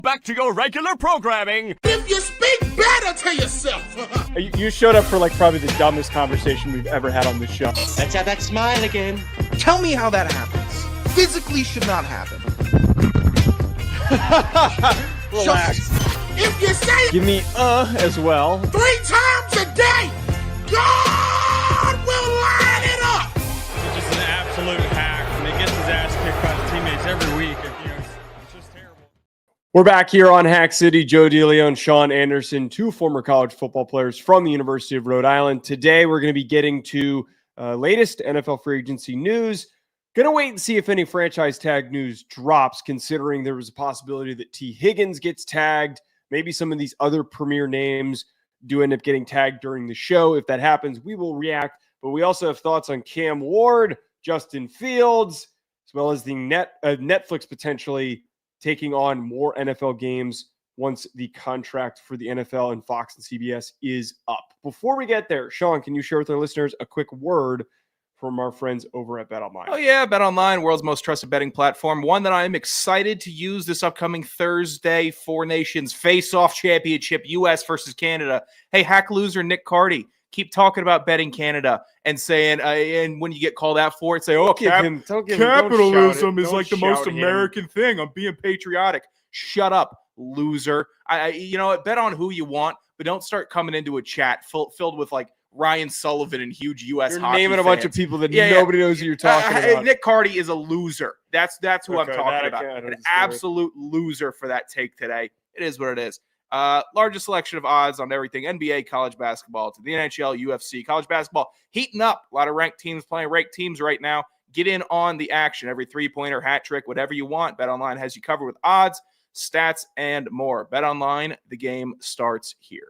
back to your regular programming. If you speak better to yourself. You showed up for like probably the dumbest conversation we've ever had on this show. Let's have that smile again. Tell me how that happens. Physically should not happen. Relax. If you say it Give me as well. 3 times a day, God will line it up. He's just an absolute hack, and he gets his ass kicked by his teammates every week. It's just terrible. We're back here on Hack City. Joe DeLeone, Sean Anderson, 2 former college football players from the University of Rhode Island. Today, we're going to be getting to latest NFL free agency news. Going to wait and see if any franchise tag news drops, considering there was a possibility that T. Higgins gets tagged. Maybe some of these other premier names do end up getting tagged during the show. If that happens, we will react. But we also have thoughts on Cam Ward, Justin Fields, as well as the Netflix potentially taking on more NFL games once the contract for the NFL and Fox and CBS is up. Before we get there, Sean, can you share with our listeners a quick word from our friends over at BetOnline? Oh yeah, BetOnline, world's most trusted betting platform. One that I am excited to use this upcoming Thursday, 4 Nations Face-Off Championship, U.S. versus Canada. Hey, hack loser Nick Carty, keep talking about betting Canada and saying, and when you get called out for it, say, oh, capitalism is like the most American thing. I'm being patriotic. Shut up, loser. You know what? Bet on who you want, but don't start coming into a chat filled with like Ryan Sullivan and huge U.S. You're hockey naming a fans. bunch of people that nobody knows who you're talking about. Nick Carty is a loser. That's who I'm Okay, talking about. An absolute loser for that take today. It is what it is. Largest selection of odds on everything. NBA, college basketball, to the NHL, UFC, college basketball. Heating up. A lot of ranked teams playing ranked teams right now. Get in on the action. Every three-pointer, hat trick, whatever you want. BetOnline has you covered with odds, stats, and more. BetOnline, the game starts here.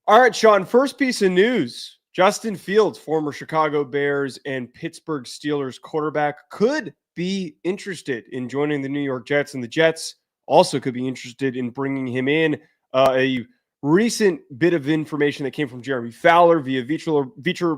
All right, Sean, first piece of news. Justin Fields, former Chicago Bears and Pittsburgh Steelers quarterback, could be interested in joining the New York Jets, and the Jets also could be interested in bringing him in. A recent bit of information that came from Jeremy Fowler via Bleacher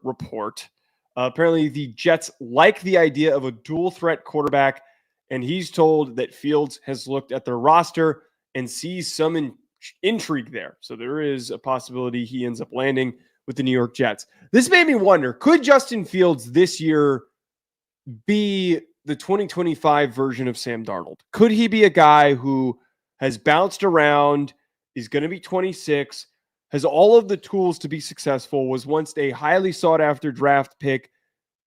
Report. Apparently, the Jets like the idea of a dual-threat quarterback, and he's told that Fields has looked at their roster and sees some intrigue there. So there is a possibility he ends up landing with the New York Jets. This made me wonder, could Justin Fields this year be the 2025 version of Sam Darnold? Could he be a guy who has bounced around, is going to be 26, has all of the tools to be successful, was once a highly sought-after draft pick,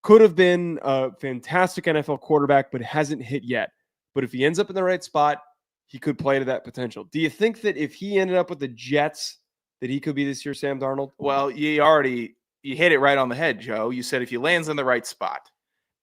could have been a fantastic NFL quarterback, but hasn't hit yet. But if he ends up in the right spot, he could play to that potential. Do you think that if he ended up with the Jets, that he could be this year's Sam Darnold? Well, you hit it right on the head, Joe. You said if he lands in the right spot,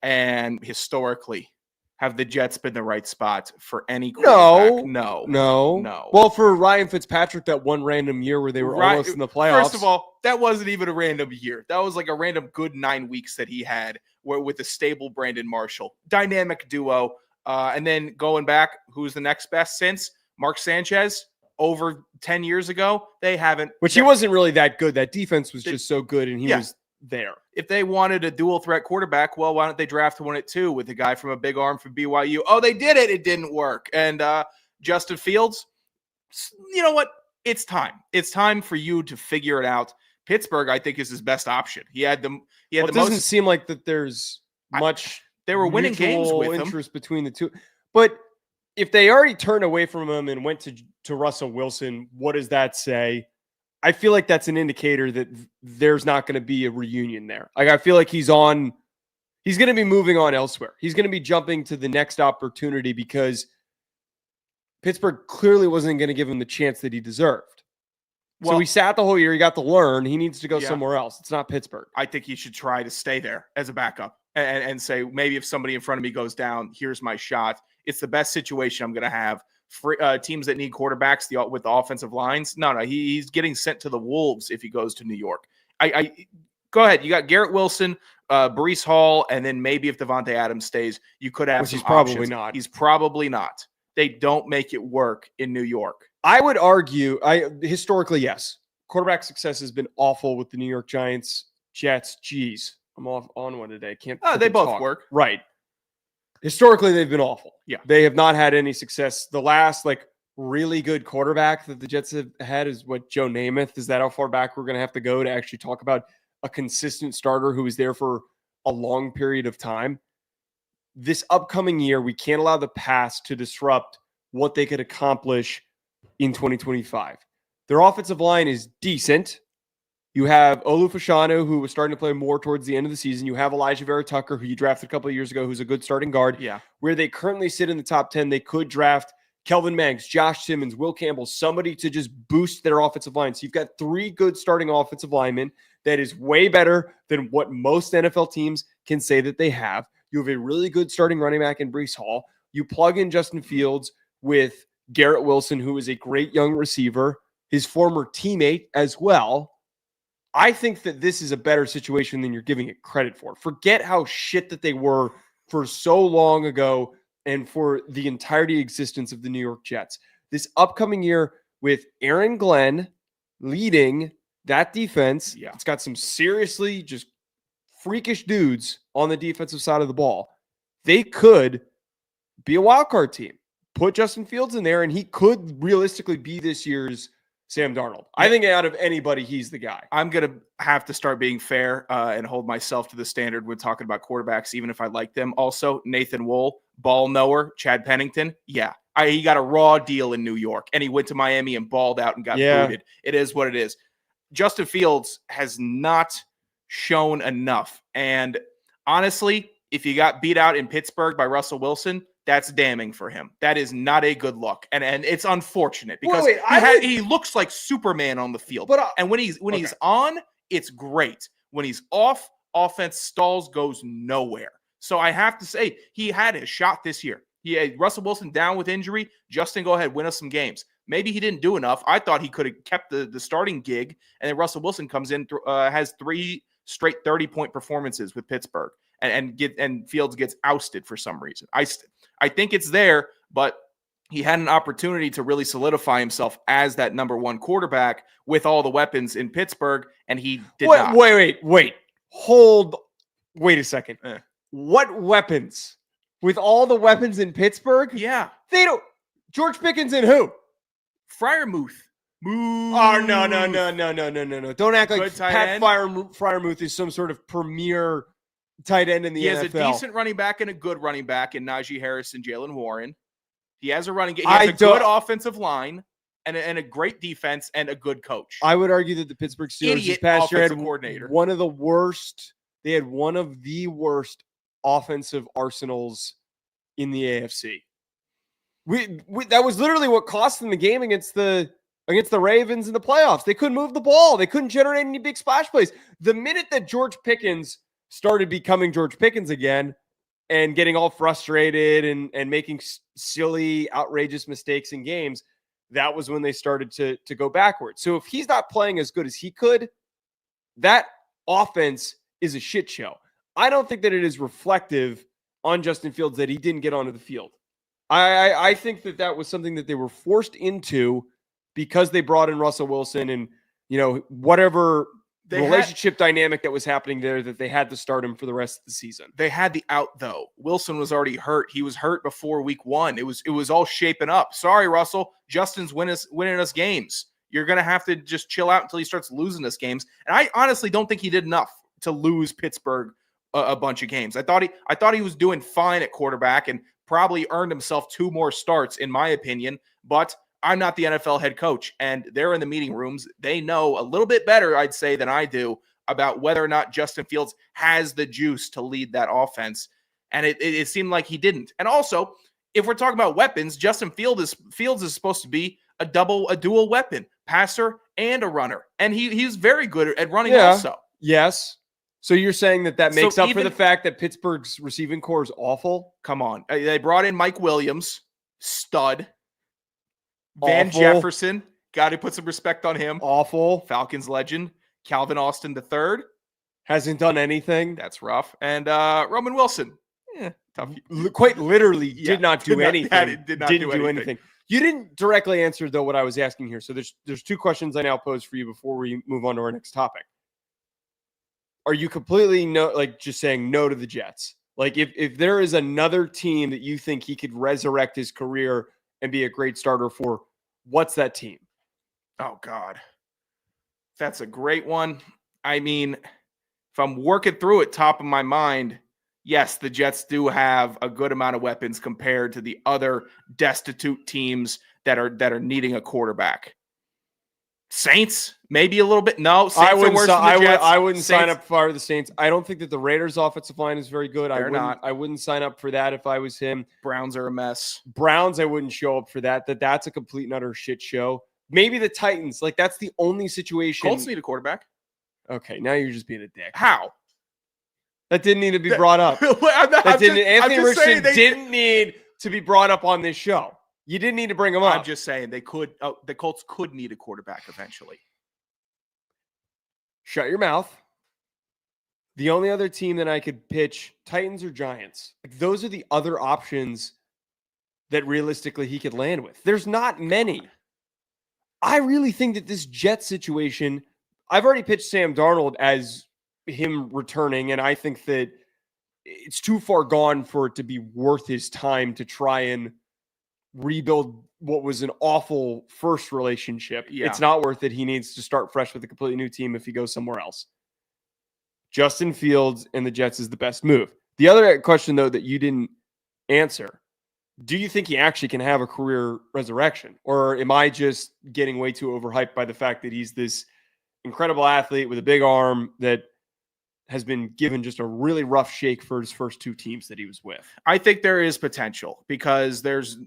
and historically, have the Jets been the right spot for any quarterback? No. Well, for Ryan Fitzpatrick, that one random year where they were almost in the playoffs. First of all, that wasn't even a random year. That was like a random good 9 weeks that he had with a stable Brandon Marshall. Dynamic duo. And then going back, who's the next best since? Mark Sanchez, over 10 years ago. They haven't. Which he wasn't really that good. That defense was just so good, and he was there. If they wanted a dual threat quarterback, well, why don't they draft one at 2 with a guy from a big arm from BYU? Oh, they did it. It didn't work. And Justin Fields, you know what? It's time. It's time for you to figure it out. Pittsburgh, I think, is his best option. It doesn't seem like that there's much. They were winning games with interest between the two. But if they already turned away from him and went to Russell Wilson, what does that say? I feel like that's an indicator that there's not going to be a reunion there. Like, I feel like he's going to be moving on elsewhere. He's going to be jumping to the next opportunity because Pittsburgh clearly wasn't going to give him the chance that he deserved. Well, so he sat the whole year. He got to learn. He needs to go somewhere else. It's not Pittsburgh. I think he should try to stay there as a backup and say, maybe if somebody in front of me goes down, here's my shot. It's the best situation I'm going to have. Teams that need quarterbacks with the offensive lines. No, he's getting sent to the Wolves if he goes to New York. Go ahead. You got Garrett Wilson, Breece Hall, and then maybe if Devontae Adams stays, you could have some he's probably options. not. He's probably not. They don't make it work in New York. I would argue, historically, yes. Quarterback success has been awful with the New York Giants, Jets. Geez, I'm off on one today. Can't. They both talk. Work. Right. Historically, they've been awful. Yeah. They have not had any success. The last really good quarterback that the Jets have had is Joe Namath. Is that how far back we're going to have to go to actually talk about a consistent starter who was there for a long period of time? This upcoming year, we can't allow the past to disrupt what they could accomplish in 2025. Their offensive line is decent. You have Olu Fashanu, who was starting to play more towards the end of the season. You have Elijah Vera Tucker, who you drafted a couple of years ago, who's a good starting guard. Yeah. Where they currently sit in the top 10, they could draft Kelvin Mangs, Josh Simmons, Will Campbell, somebody to just boost their offensive line. So you've got 3 good starting offensive linemen. That is way better than what most NFL teams can say that they have. You have a really good starting running back in Breece Hall. You plug in Justin Fields with Garrett Wilson, who is a great young receiver, his former teammate as well. I think that this is a better situation than you're giving it credit for. Forget how shit that they were for so long ago and for the entirety existence of the New York Jets. This upcoming year with Aaron Glenn leading that defense, it's got some seriously just freakish dudes on the defensive side of the ball. They could be a wild card team. Put Justin Fields in there, and he could realistically be this year's Sam Darnold. I think out of anybody, he's the guy. I'm going to have to start being fair and hold myself to the standard when talking about quarterbacks, even if I like them. Also, Nathan Wool, ball knower, Chad Pennington. Yeah, he got a raw deal in New York, and he went to Miami and balled out and got booted. It is what it is. Justin Fields has not shown enough. And honestly, if you got beat out in Pittsburgh by Russell Wilson, that's damning for him. That is not a good look. And it's unfortunate because he looks like Superman on the field. But, and when he's on, it's great. When he's off, offense stalls, goes nowhere. So I have to say, he had his shot this year. He had Russell Wilson down with injury. Justin, go ahead, win us some games. Maybe he didn't do enough. I thought he could have kept the starting gig, and then Russell Wilson comes in, has 3 straight 30-point performances with Pittsburgh, and Fields gets ousted for some reason. I think it's there, but he had an opportunity to really solidify himself as that number 1 quarterback with all the weapons in Pittsburgh, and he did not. Wait. Wait a second. What weapons? With all the weapons in Pittsburgh? Yeah. They don't. George Pickens and who? Freiermuth. Oh, no. Don't act like Pat Freiermuth is some sort of premier tight end in the NFL. He has a decent running back and a good running back in Najee Harris and Jalen Warren. He has a running game. He has a good offensive line and a great defense and a good coach. I would argue that the Pittsburgh Steelers this past year had coordinator. one of the worst. They had one of the worst offensive arsenals in the AFC. That was literally what cost them the game against the Ravens in the playoffs. They couldn't move the ball. They couldn't generate any big splash plays. The minute that George Pickens started becoming George Pickens again and getting all frustrated and making silly, outrageous mistakes in games, that was when they started to go backwards. So if he's not playing as good as he could, that offense is a shit show. I don't think that it is reflective on Justin Fields that he didn't get onto the field. I think that was something that they were forced into because they brought in Russell Wilson and, whatever relationship dynamic that was happening there, that they had to start him for the rest of the season. They had the out, though. Wilson was already hurt. He was hurt before week 1. It was all shaping up. Sorry, Russell. Justin's winning us games. You're going to have to just chill out until he starts losing us games. And I honestly don't think he did enough to lose Pittsburgh a bunch of games. I thought he was doing fine at quarterback and probably earned himself 2 more starts, in my opinion. But I'm not the NFL head coach, and they're in the meeting rooms. They know a little bit better, I'd say, than I do about whether or not Justin Fields has the juice to lead that offense. And it seemed like he didn't. And also, if we're talking about weapons, Justin Fields is supposed to be a dual weapon, passer and a runner. And he's very good at running also. Yes. So you're saying that makes up for the fact that Pittsburgh's receiving core is awful? Come on. They brought in Mike Williams, stud. Van Jefferson, got to put some respect on him. Awful. Falcons legend. Calvin Austin III. Hasn't done anything. That's rough. And Roman Wilson. Tough. Quite literally did not do anything. Didn't do anything. You didn't directly answer, though, what I was asking here. So there's 2 questions I now pose for you before we move on to our next topic. Are you completely just saying no to the Jets? Like if there is another team that you think he could resurrect his career and be a great starter for, what's that team? Oh, God. That's a great one. I mean, if I'm working through it, top of my mind, yes, the Jets do have a good amount of weapons compared to the other destitute teams that are needing a quarterback. Saints, maybe a little bit. No, Saints are worse than the Jets. I wouldn't Saints, sign up for the Saints. I don't think that the Raiders' offensive line is very good. Not. I wouldn't sign up for that if I was him. Browns are a mess. Browns, I wouldn't show up for that. That's a complete and utter shit show. Maybe the Titans. Like, that's the only situation. Colts need a quarterback. Okay, now you're just being a dick. How? That didn't need to be brought up. Anthony Richardson didn't need to be brought up on this show. You didn't need to bring him up. I'm just saying they could. The Colts could need a quarterback eventually. Shut your mouth. The only other team that I could pitch, Titans or Giants. Like, those are the other options that realistically he could land with. There's not many. I really think that this Jet situation, I've already pitched Sam Darnold as him returning, and I think that it's too far gone for it to be worth his time to try and rebuild what was an awful first relationship. Yeah. It's not worth it. He needs to start fresh with a completely new team if he goes somewhere else. Justin Fields and the Jets is the best move. The other question, though, that you didn't answer, do you think he actually can have a career resurrection? Or am I just getting way too overhyped by the fact that he's this incredible athlete with a big arm that has been given just a really rough shake for his first two teams that he was with? I think there is potential because there's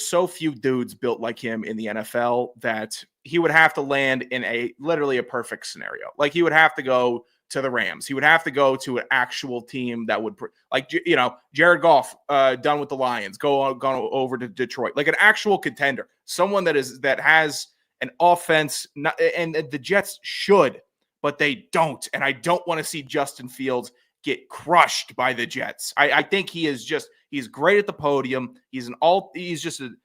so few dudes built like him in the NFL that he would have to land in literally a perfect scenario. Like, he would have to go to the Rams. He would have to go to an actual team that would, Jared Goff, done with the Lions, gone over to Detroit, like an actual contender, someone that has an offense, and the Jets should, but they don't. And I don't want to see Justin Fields get crushed by the Jets. I think he's great at the podium. He's just an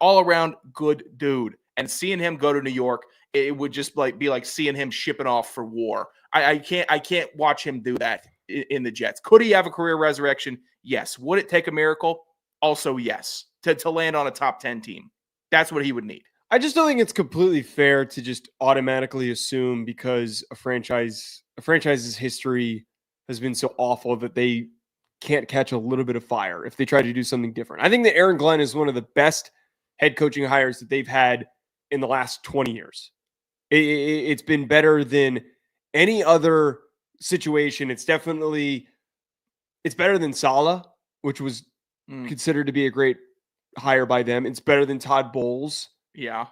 all-around good dude. And seeing him go to New York, it would just be like seeing him shipping off for war. I can't watch him do that in the Jets. Could he have a career resurrection? Yes. Would it take a miracle? Also, yes. To land on a top 10 team. That's what he would need. I just don't think it's completely fair to just automatically assume because a franchise's history has been so awful that they can't catch a little bit of fire if they try to do something different. I think that Aaron Glenn is one of the best head coaching hires that they've had in the last 20 years. It's been better than any other situation. It's better than Saleh, which was considered to be a great hire by them. It's better than Todd Bowles. Yeah.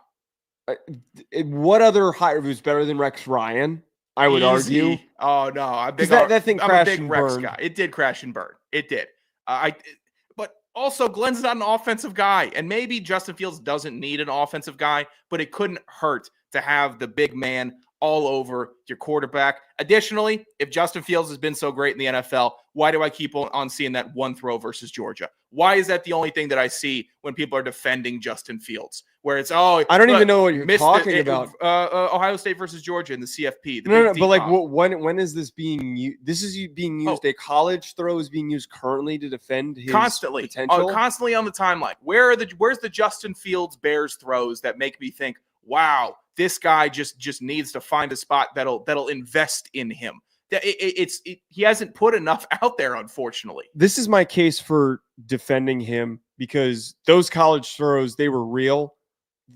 What other hire was better than Rex Ryan? I would argue. Oh no, that thing crashed I'm a big and Rex burned. guy. It did crash and burn. It did. But also, Glenn's not an offensive guy, and maybe Justin Fields doesn't need an offensive guy, but it couldn't hurt to have the big man all over your quarterback. Additionally, if Justin Fields has been so great in the NFL, why do I keep on seeing that one throw versus Georgia? Why is that the only thing that I see when people are defending Justin Fields? Where it's, I don't even know what you're talking about. Ohio State versus Georgia in the CFP. No, but like, when is this being used? This is being used. A college throw is being used currently to defend his constantly potential. Constantly on the timeline. Where's the Justin Fields Bears throws that make me think, wow, this guy just needs to find a spot that'll invest in him. He hasn't put enough out there, unfortunately. This is my case for defending him because those college throws, they were real.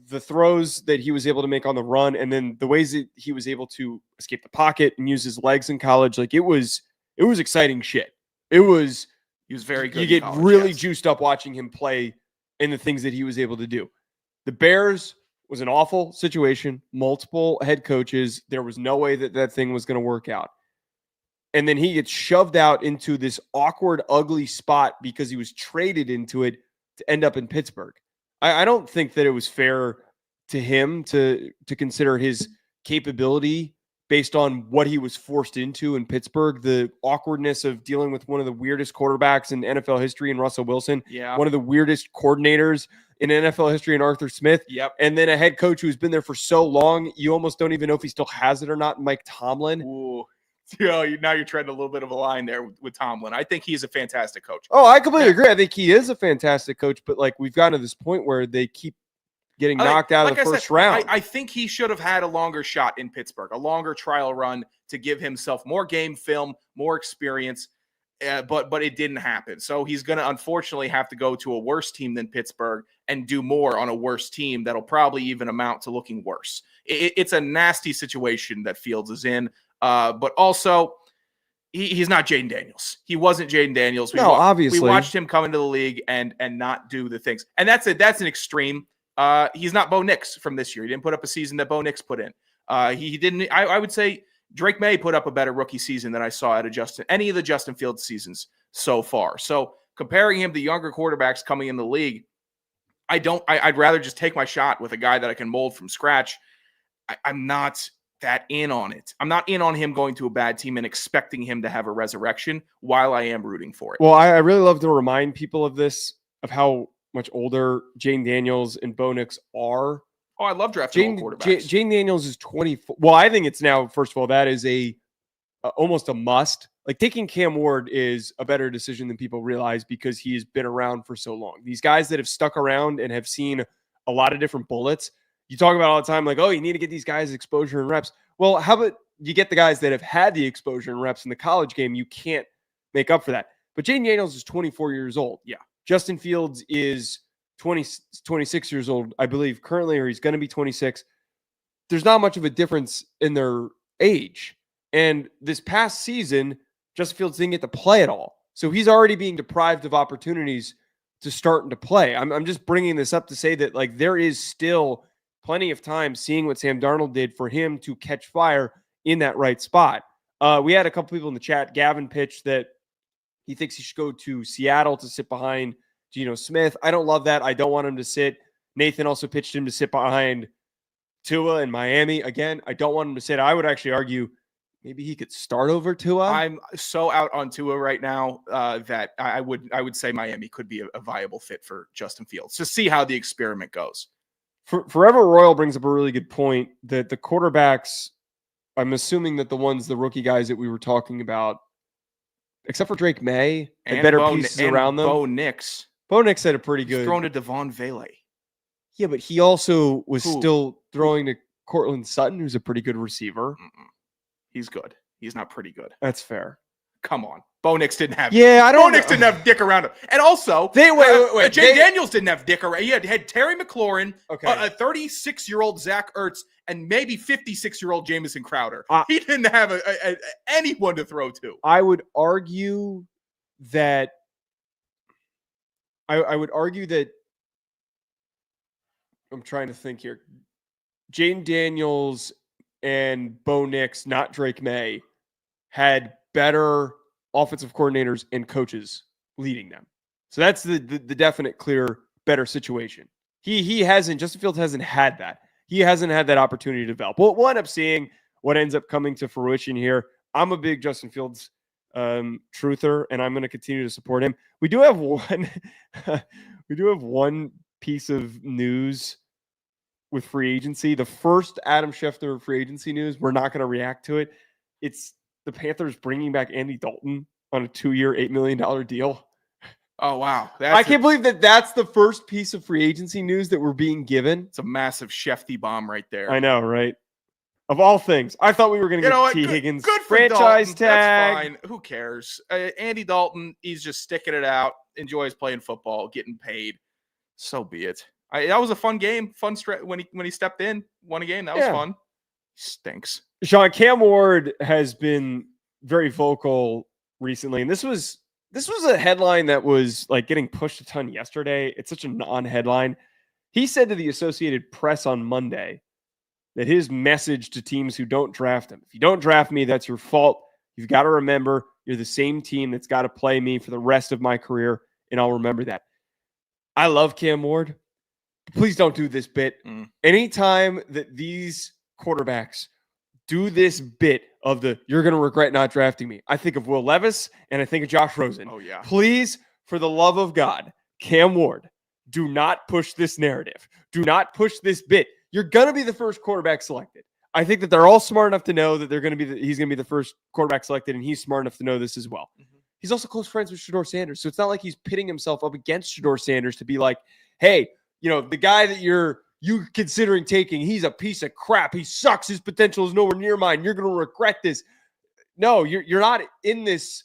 The throws that he was able to make on the run, and then the ways that he was able to escape the pocket and use his legs in college, like it was exciting shit. He was very good. You get college, really juiced up watching him play and the things that he was able to do. The Bears was an awful situation, multiple head coaches. There was no way that thing was going to work out. And then he gets shoved out into this awkward, ugly spot because he was traded into it to end up in Pittsburgh. I don't think that it was fair to him to consider his capability based on what he was forced into in Pittsburgh, the awkwardness of dealing with one of the weirdest quarterbacks in NFL history in Russell Wilson, one of the weirdest coordinators in NFL history in Arthur Smith, and then a head coach who's been there for so long, you almost don't even know if he still has it or not, Mike Tomlin. Ooh. Now you're treading a little bit of a line there with Tomlin. I think he's a fantastic coach. Oh, I completely agree. I think he is a fantastic coach, but like we've gotten to this point where they keep getting knocked out of the first round. I think he should have had a longer shot in Pittsburgh, a longer trial run to give himself more game film, more experience, but it didn't happen. So he's going to unfortunately have to go to a worse team than Pittsburgh and do more on a worse team that'll probably even amount to looking worse. It's a nasty situation that Fields is in, but also he's not Jaden Daniels. He wasn't Jaden Daniels. Obviously. We watched him come into the league and not do the things. And that's an extreme. He's not Bo Nix from this year. He didn't put up a season that Bo Nix put in. He didn't. I would say Drake May put up a better rookie season than I saw out of any of the Justin Fields seasons so far. So comparing him to younger quarterbacks coming in the league, I'd rather just take my shot with a guy that I can mold from scratch. I'm not that in on it. I'm not in on him going to a bad team and expecting him to have a resurrection while I am rooting for it. Well, I really love to remind people of this, of how much older Jaden Daniels and Bo Nix are. Oh, I love drafting old quarterbacks. Jaden Daniels is 24. Well, I think it's now, first of all, that is almost a must. Like taking Cam Ward is a better decision than people realize because he has been around for so long. These guys that have stuck around and have seen a lot of different bullets, you talk about all the time, like, oh, you need to get these guys exposure and reps. Well, how about you get the guys that have had the exposure and reps in the college game? You can't make up for that. But Jaden Daniels is 24 years old. Yeah. Justin Fields is 26 years old, I believe, currently, or he's going to be 26. There's not much of a difference in their age. And this past season, Justin Fields didn't get to play at all. So he's already being deprived of opportunities to start and to play. I'm just bringing this up to say that like there is still plenty of time seeing what Sam Darnold did for him to catch fire in that right spot. We had a couple people in the chat. Gavin pitched that he thinks he should go to Seattle to sit behind Geno Smith. I don't love that. I don't want him to sit. Nathan also pitched him to sit behind Tua in Miami. Again, I don't want him to sit. I would actually argue maybe he could start over Tua. I'm so out on Tua right now that I would say Miami could be a viable fit for Justin Fields to see how the experiment goes. Forever Royal brings up a really good point that the quarterbacks, I'm assuming that the rookie guys that we were talking about, except for Drake May, and better pieces around them. Bo Nix. Bo Nix had a pretty good. He's thrown to Devon Vele. Yeah, but he also was still throwing to Cortland Sutton, who's a pretty good receiver. He's good. He's not pretty good. That's fair. Come on. Bo Nix didn't have. Yeah, I don't. Bo Nix didn't have dick around him, and also wait. Jay Daniels didn't have dick around. He had Terry McLaurin, okay, a 36-year-old Zach Ertz, and maybe 56-year-old Jamison Crowder. He didn't have anyone to throw to. I would argue that. I would argue that. I'm trying to think here. Jaden Daniels and Bo Nix, not Drake May, had better offensive coordinators and coaches leading them. So that's the definite, clear, better situation. Justin Fields hasn't had that. He hasn't had that opportunity to develop. We'll end up seeing what ends up coming to fruition here. I'm a big Justin Fields truther, and I'm going to continue to support him. We do have one piece of news with free agency. The first Adam Schefter free agency news, we're not going to react to it. It's the Panthers bringing back Andy Dalton on a 2-year, $8 million deal. Oh, wow. I can't believe that's the first piece of free agency news that we're being given. It's a massive Shefty bomb right there. I know, right? Of all things, I thought we were going to get T. Higgins good franchise Dalton. tag. That's fine. Who cares? Andy Dalton, he's just sticking it out, enjoys playing football, getting paid. So be it. That was a fun game, fun stretch when he stepped in, won a game. That was fun. Stinks. Sean, Cam Ward has been very vocal recently, and this was a headline that was like getting pushed a ton yesterday. It's such a non-headline. He said to the Associated Press on Monday that his message to teams who don't draft him: if you don't draft me, that's your fault. You've got to remember you're the same team that's got to play me for the rest of my career, and I'll remember that. I love Cam Ward. Please don't do this bit. Anytime that these quarterbacks do this bit of you're going to regret not drafting me, I think of Will Levis and I think of Josh Rosen. Oh, yeah. Please, for the love of God, Cam Ward, do not push this narrative. Do not push this bit. You're going to be the first quarterback selected. I think that they're all smart enough to know that he's going to be the first quarterback selected, and he's smart enough to know this as well. Mm-hmm. He's also close friends with Shedeur Sanders, so it's not like he's pitting himself up against Shedeur Sanders to be like, hey, the guy that you considering taking, he's a piece of crap. He sucks. His potential is nowhere near mine. You're going to regret this. No, you're not in this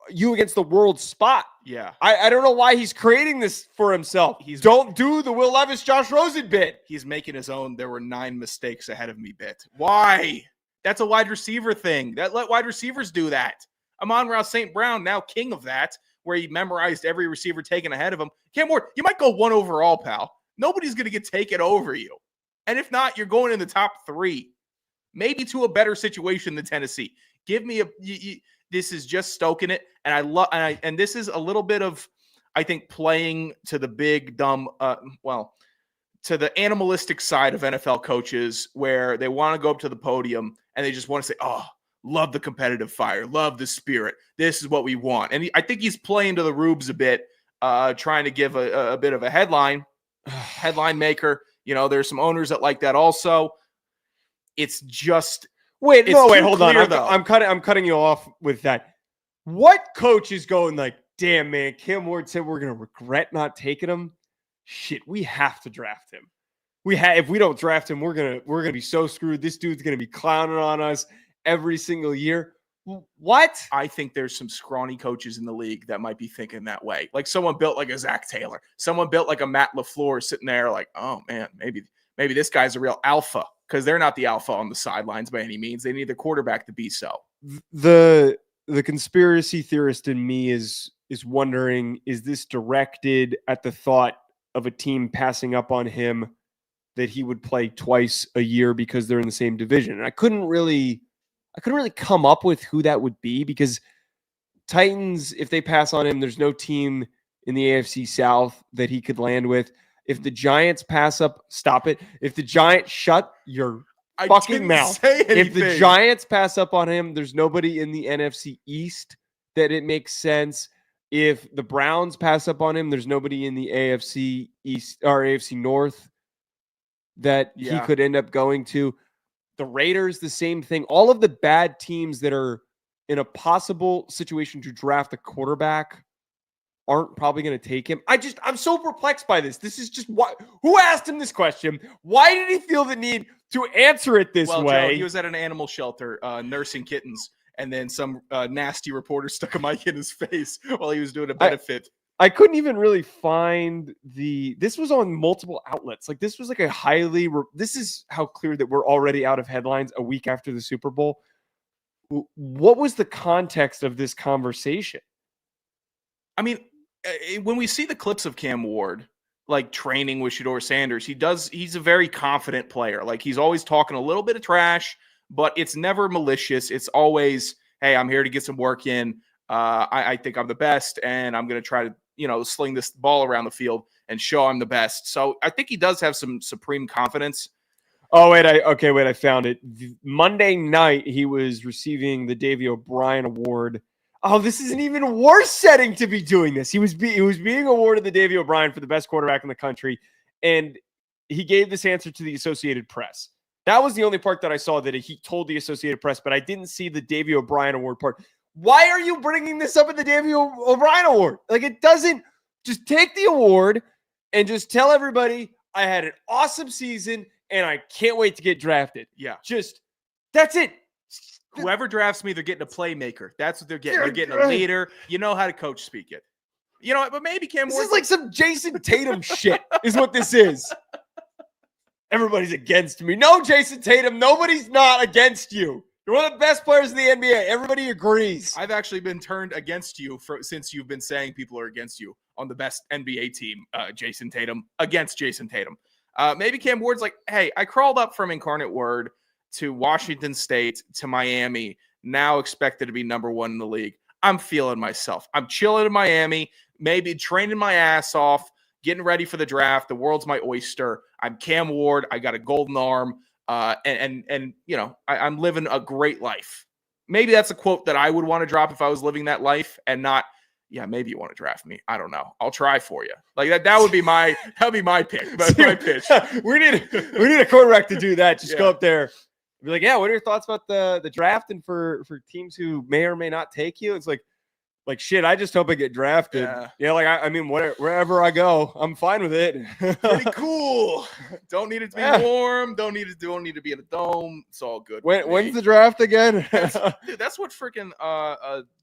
you against the world spot. Yeah. I don't know why he's creating this for himself. Don't do the Will Levis, Josh Rosen bit. He's making his own "there were 9 mistakes ahead of me" bit. Why? That's a wide receiver thing. Let wide receivers do that. Amon-Ra St. Brown, now king of that, where he memorized every receiver taken ahead of him. Cam Ward, you might go 1 overall, pal. Nobody's going to get taken over you. And if not, you're going in the top 3. Maybe to a better situation than Tennessee. Give me this is just stoking it. And I love, and this is a little bit of, I think, playing to the big, dumb, to the animalistic side of NFL coaches, where they want to go up to the podium and they just want to say, oh, love the competitive fire, love the spirit. This is what we want. And I think he's playing to the rubes a bit, trying to give a bit of a headline maker. There's some owners that like that also. It's just hold on. I'm cutting you off with that. What coach is going like, damn man, Cam Ward said we're gonna regret not taking him. Shit, we have to draft him. If we don't draft him, we're gonna be so screwed. This dude's gonna be clowning on us every single year. What? I think there's some scrawny coaches in the league that might be thinking that way. Like someone built like a Zach Taylor, someone built like a Matt LaFleur sitting there like, oh man, maybe this guy's a real alpha, because they're not the alpha on the sidelines by any means. They need the quarterback to be so. The conspiracy theorist in me is wondering, is this directed at the thought of a team passing up on him that he would play twice a year because they're in the same division? And I couldn't really come up with who that would be, because Titans, if they pass on him, there's no team in the AFC South that he could land with. If the Giants pass up, stop it. If the Giants shut your fucking mouth. If the Giants pass up on him, there's nobody in the NFC East that it makes sense. If the Browns pass up on him, there's nobody in the AFC East or AFC North that he could end up going to. The Raiders, the same thing. All of the bad teams that are in a possible situation to draft a quarterback aren't probably going to take him. I'm so perplexed by this. This is just who asked him this question? Why did he feel the need to answer it this way? Joe, he was at an animal shelter nursing kittens, and then some nasty reporter stuck a mic in his face while he was doing a benefit. I couldn't even really find this was on multiple outlets. Like this was like this is how clear that we're already out of headlines a week after the Super Bowl. What was the context of this conversation? I mean, when we see the clips of Cam Ward, like training with Shedeur Sanders, he's a very confident player. Like he's always talking a little bit of trash, but it's never malicious. It's always, hey, I'm here to get some work in. I think I'm the best, and I'm going to try to, sling this ball around the field and show I'm the best. So I think he does have some supreme confidence. Oh, I found it. Monday night, he was receiving the Davey O'Brien Award. Oh, this is an even worse setting to be doing this. He was being awarded the Davey O'Brien for the best quarterback in the country, and he gave this answer to the Associated Press. That was the only part that I saw that he told the Associated Press, but I didn't see the Davey O'Brien Award part. Why are you bringing this up at the Davey O'Brien Award? Like, it doesn't. Just take the award and just tell everybody I had an awesome season and I can't wait to get drafted. Yeah. That's it. Whoever drafts me, they're getting a playmaker. That's what they're getting. They're getting a leader. You know how to coach speak it. But maybe Cam Ward. This is like some Jason Tatum shit is what this is. Everybody's against me. No, Jason Tatum, nobody's not against you. You're one of the best players in the NBA. Everybody agrees. I've actually been turned against you since you've been saying people are against you on the best NBA team, Jason Tatum, against Jason Tatum. Maybe Cam Ward's like, hey, I crawled up from Incarnate Word to Washington State to Miami, now expected to be number 1 in the league. I'm feeling myself. I'm chilling in Miami, maybe training my ass off, getting ready for the draft. The world's my oyster. I'm Cam Ward. I got a golden arm. I'm living a great life. Maybe that's a quote that I would want to drop if I was living that life and not, yeah, maybe you want to draft me. I don't know. I'll try for you. Like that would be my pick. That's my pitch. we need a quarterback to do that. Just go Yeah. up there. Be like, yeah, what are your thoughts about the draft and for teams who may or may not take you? It's like shit, I just hope I get drafted. Yeah, like I mean, wherever I go, I'm fine with it. Pretty cool. Don't need it to be warm. Don't need to be in a dome. It's all good. When's the draft again? That's what freaking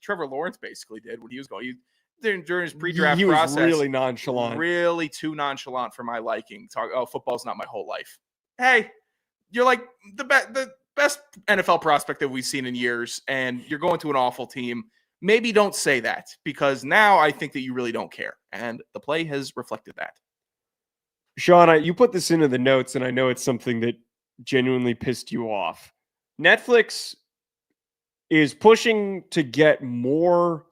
Trevor Lawrence basically did when he was going. During his pre-draft he was process, really nonchalant. Really too nonchalant for my liking. Football's not my whole life. Hey, you're like the best NFL prospect that we've seen in years, and you're going to an awful team. Maybe don't say that, because now I think that you really don't care, and the play has reflected that. Sean, you put this into the notes, and I know it's something that genuinely pissed you off. Netflix is pushing to get more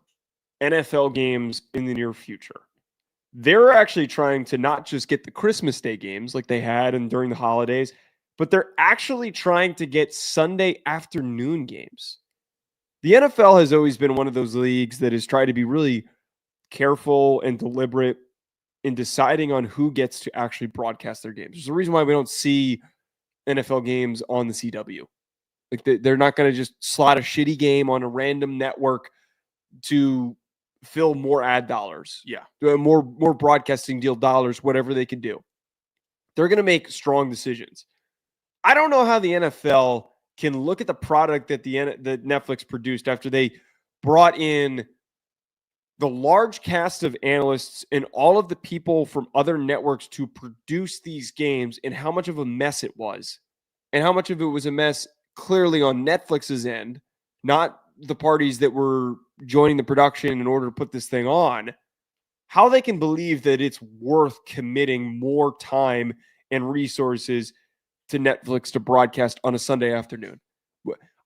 NFL games in the near future. They're actually trying to not just get the Christmas Day games like they had and during the holidays, but they're actually trying to get Sunday afternoon games. The NFL has always been one of those leagues that has tried to be really careful and deliberate in deciding on who gets to actually broadcast their games. There's a reason why we don't see NFL games on the CW. Like they're not going to just slot a shitty game on a random network to fill more ad dollars. Yeah. More broadcasting deal dollars, whatever they can do. They're going to make strong decisions. I don't know how the NFL can look at the product that that Netflix produced after they brought in the large cast of analysts and all of the people from other networks to produce these games, and how much of a mess it was, and how much of it was a mess clearly on Netflix's end, not the parties that were joining the production in order to put this thing on. How they can believe that it's worth committing more time and resources to Netflix to broadcast on a Sunday afternoon.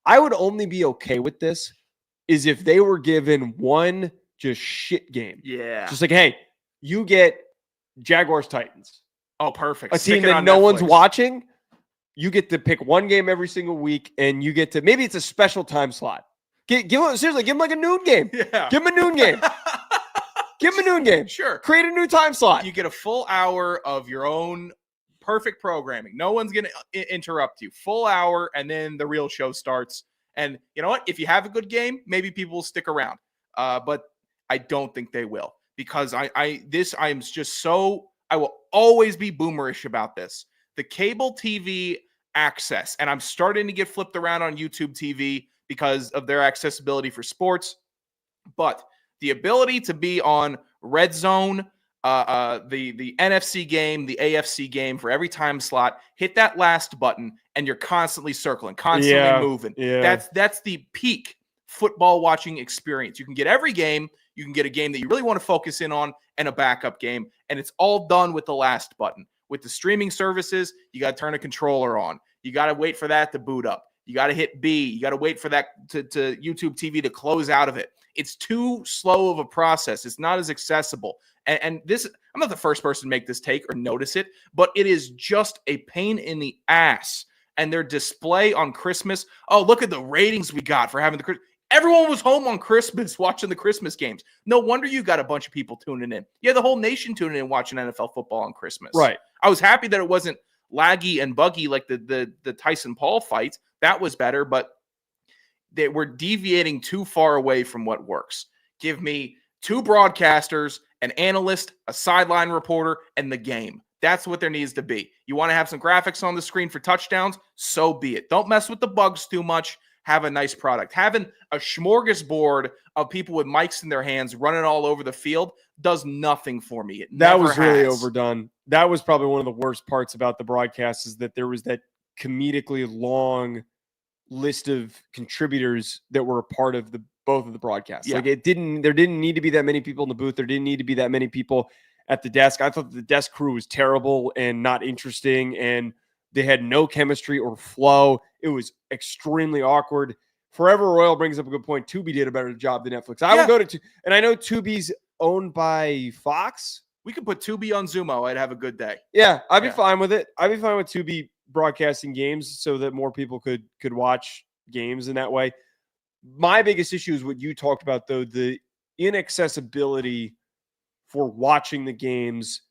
I would only be okay with this is if they were given one just shit game. Yeah. Just like, hey, you get Jaguars Titans. Oh, perfect. A team that no one's watching. You get to pick one game every single week, and you get to, maybe it's a special time slot. Seriously, give them like a noon game. Yeah. Give them a noon game. Give them a noon game. Sure. Create a new time slot. You get a full hour of your own perfect programming. No one's going to interrupt you. Full hour, and then the real show starts. And you know what? If you have a good game, maybe people will stick around. But I don't think they will, because I will always be boomerish about this. The cable TV access, and I'm starting to get flipped around on YouTube TV because of their accessibility for sports, but the ability to be on Red Zone, the NFC game, the AFC game for every time slot, hit that last button, and you're constantly circling, constantly moving. Yeah. That's the peak football watching experience. You can get every game. You can get a game that you really want to focus in on and a backup game, and it's all done with the last button. With the streaming services, you got to turn a controller on. You got to wait for that to boot up. You got to hit B. You got to wait for that to YouTube TV to close out of it. It's too slow of a process. It's not as accessible. And this, I'm not the first person to make this take or notice it, but it is just a pain in the ass. And their display on Christmas, oh, look at the ratings we got for having the everyone was home on Christmas watching the Christmas games. No wonder you got a bunch of people tuning in. Yeah, the whole nation tuning in watching NFL football on Christmas. Right. I was happy that it wasn't laggy and buggy like the Tyson Paul fight. That was better, but they were deviating too far away from what works. Give me two broadcasters, an analyst, a sideline reporter, and the game. That's what there needs to be. You want to have some graphics on the screen for touchdowns? So be it. Don't mess with the bugs too much. Have a nice product. Having a smorgasbord of people with mics in their hands running all over the field does nothing for me. That was really overdone. That was probably one of the worst parts about the broadcast, is that there was that comedically long list of contributors that were a part of both of the broadcasts. Yeah. Like there didn't need to be that many people in the booth. There didn't need to be that many people at the desk. I thought the desk crew was terrible and not interesting, and they had no chemistry or flow. It was extremely awkward. Forever Royal brings up a good point. Tubi did a better job than Netflix. I would go to, and I know Tubi's owned by Fox. We could put Tubi on Zumo. I'd have a good day. Yeah, I'd be fine with it. I'd be fine with Tubi broadcasting games so that more people could watch games in that way. My biggest issue is what you talked about, though, the inaccessibility for watching the games,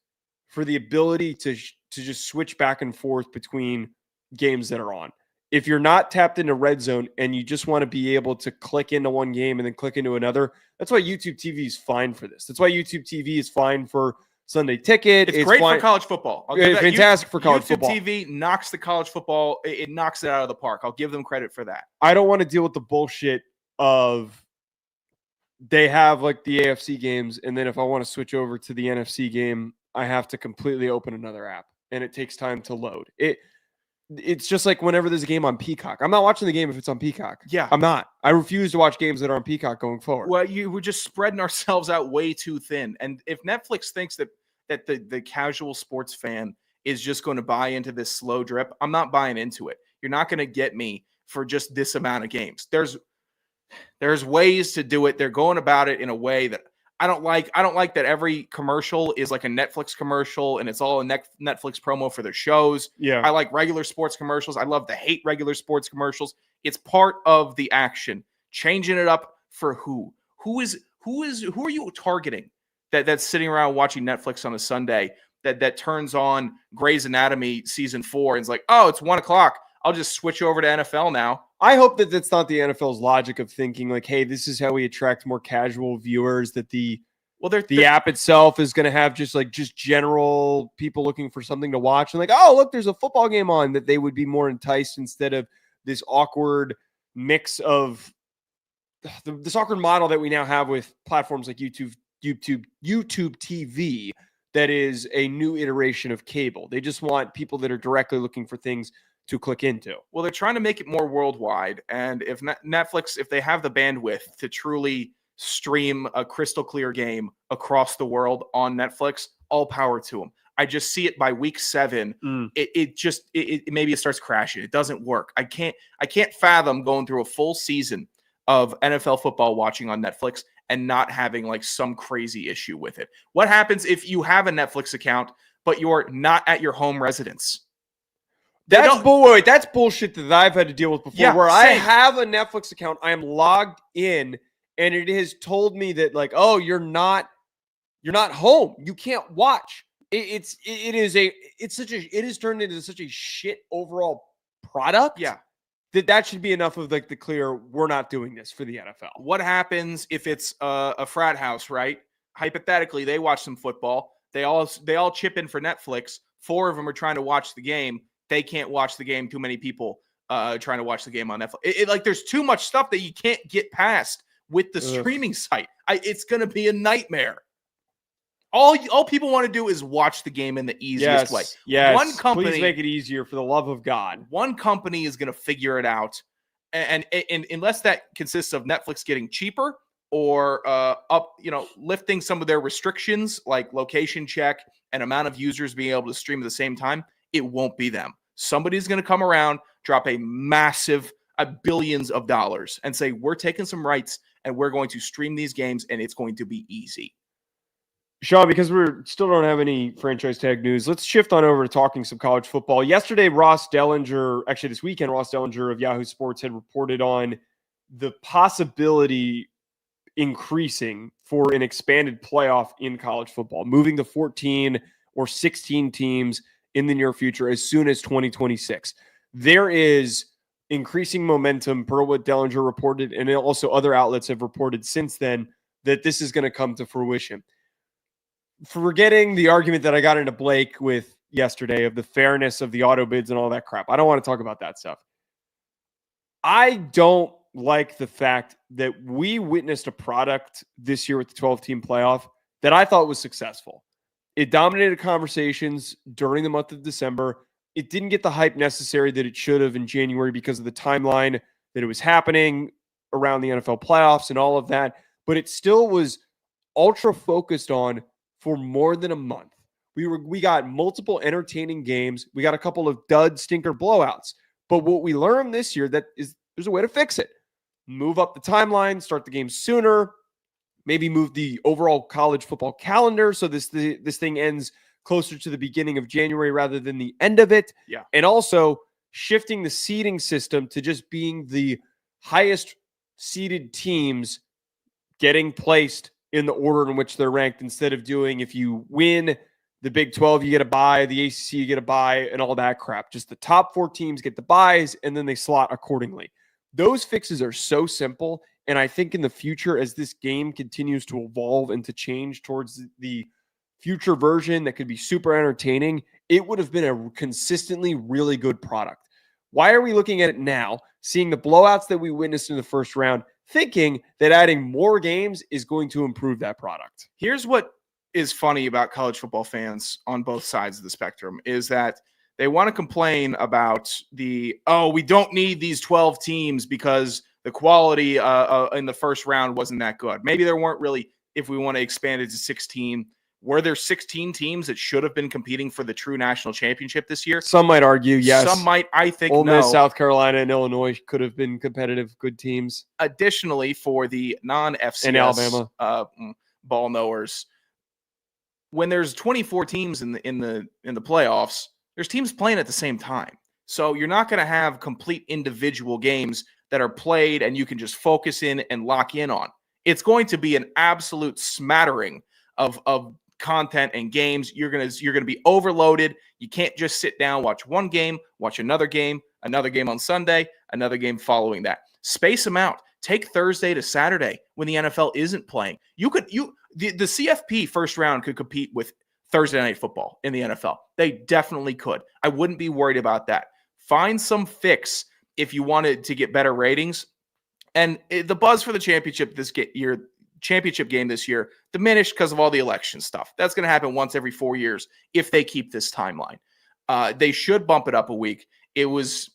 for the ability to just switch back and forth between games that are on. If you're not tapped into Red Zone and you just want to be able to click into one game and then click into another, that's why YouTube TV is fine for this. That's why YouTube TV is fine for Sunday Ticket. It's great for college football. It's fantastic for college football. YouTube TV knocks the college football. It knocks it out of the park. I'll give them credit for that. I don't want to deal with the bullshit of they have like the AFC games, and then if I want to switch over to the NFC game, I have to completely open another app, and it takes time to load. It's just like whenever there's a game on Peacock. I'm not watching the game if it's on Peacock. Yeah. I'm not. I refuse to watch games that are on Peacock going forward. Well, we're just spreading ourselves out way too thin. And if Netflix thinks that the casual sports fan is just going to buy into this slow drip, I'm not buying into it. You're not going to get me for just this amount of games. There's ways to do it. They're going about it in a way that I don't like. I don't like that every commercial is like a Netflix commercial and it's all a Netflix promo for their shows. Yeah. I like regular sports commercials. I love to hate regular sports commercials. It's part of the action. Changing it up for who? Who are you targeting that's sitting around watching Netflix on a Sunday that turns on Grey's Anatomy season 4 and is like, oh, it's 1:00. I'll just switch over to NFL now. I hope that that's not the NFL's logic of thinking like, hey, this is how we attract more casual viewers, that the app itself is going to have just general people looking for something to watch. And like, oh, look, there's a football game on, that they would be more enticed instead of this awkward mix of this awkward model that we now have with platforms like YouTube TV that is a new iteration of cable. They just want people that are directly looking for things to click into. Well, they're trying to make it more worldwide. And if Netflix, if they have the bandwidth to truly stream a crystal clear game across the world on Netflix, all power to them. I just see it by week 7. Maybe it starts crashing. It doesn't work. I can't fathom going through a full season of NFL football watching on Netflix and not having like some crazy issue with it. What happens if you have a Netflix account, but you're not at your home residence? That's bullshit that I've had to deal with before. I have a Netflix account, I am logged in, and it has told me that like, oh, you're not home. You can't watch. It has turned into such a shit overall product. Yeah. That should be enough of like the clear, we're not doing this for the NFL. What happens if it's a frat house, right? Hypothetically, they watch some football. They all chip in for Netflix. 4 of them are trying to watch the game. They can't watch the game. Too many people trying to watch the game on Netflix. Like there's too much stuff that you can't get past with the streaming site. It's going to be a nightmare. All people want to do is watch the game in the easiest way. Yes. One company, please make it easier for the love of God. One company is going to figure it out, and unless that consists of Netflix getting cheaper or lifting some of their restrictions like location check and amount of users being able to stream at the same time, it won't be them. Somebody's going to come around, drop a massive billions of dollars and say, we're taking some rights and we're going to stream these games and it's going to be easy. Sean, because we still don't have any franchise tag news, let's shift on over to talking some college football. Yesterday, this weekend, Ross Dellinger of Yahoo Sports had reported on the possibility increasing for an expanded playoff in college football, moving to 14 or 16 teams in the near future as soon as 2026. There is increasing momentum per what Dellinger reported, and also other outlets have reported since then that this is going to come to fruition. Forgetting the argument that I got into Blake with yesterday of the fairness of the auto bids and all that crap, I don't want to talk about that stuff. I don't like the fact that we witnessed a product this year with the 12-team playoff that I thought was successful. It dominated conversations during the month of December. It didn't get the hype necessary that it should have in January because of the timeline that it was happening around the NFL playoffs and all of that. But it still was ultra focused on for more than a month. We got multiple entertaining games. We got a couple of dud stinker blowouts. But what we learned this year there's a way to fix it. Move up the timeline, start the game sooner, maybe move the overall college football calendar so this thing ends closer to the beginning of January rather than the end of it. Yeah. And also shifting the seeding system to just being the highest seeded teams getting placed in the order in which they're ranked instead of doing if you win the Big 12, you get a bye, the ACC, you get a bye, and all that crap. Just the top 4 teams get the byes, and then they slot accordingly. Those fixes are so simple, and I think in the future, as this game continues to evolve and to change towards the future version that could be super entertaining, it would have been a consistently really good product. Why are we looking at it now, seeing the blowouts that we witnessed in the first round, thinking that adding more games is going to improve that product? Here's what is funny about college football fans on both sides of the spectrum is that they want to complain about we don't need these 12 teams because the quality in the first round wasn't that good. Maybe there weren't really, if we want to expand it to 16. Were there 16 teams that should have been competing for the true national championship this year? Some might argue, yes. Some might, I think, Ole no. Miss, South Carolina, and Illinois could have been competitive, good teams. Additionally, for the non-FCS and Alabama ball knowers, when there's 24 teams in the playoffs, there's teams playing at the same time. So you're not going to have complete individual games that are played and you can just focus in and lock in on. It's going to be an absolute smattering of content and games. You're gonna be overloaded. You can't just sit down, watch one game, watch another game on Sunday, another game following that. Space them out. Take Thursday to Saturday when the NFL isn't playing. The CFP first round could compete with Thursday Night Football in the NFL. They definitely could. I wouldn't be worried about that. Find some fix if you wanted to get better ratings. And the buzz for the championship game this year diminished because of all the election stuff. That's going to happen once every 4 years if they keep this timeline. They should bump it up a week. It was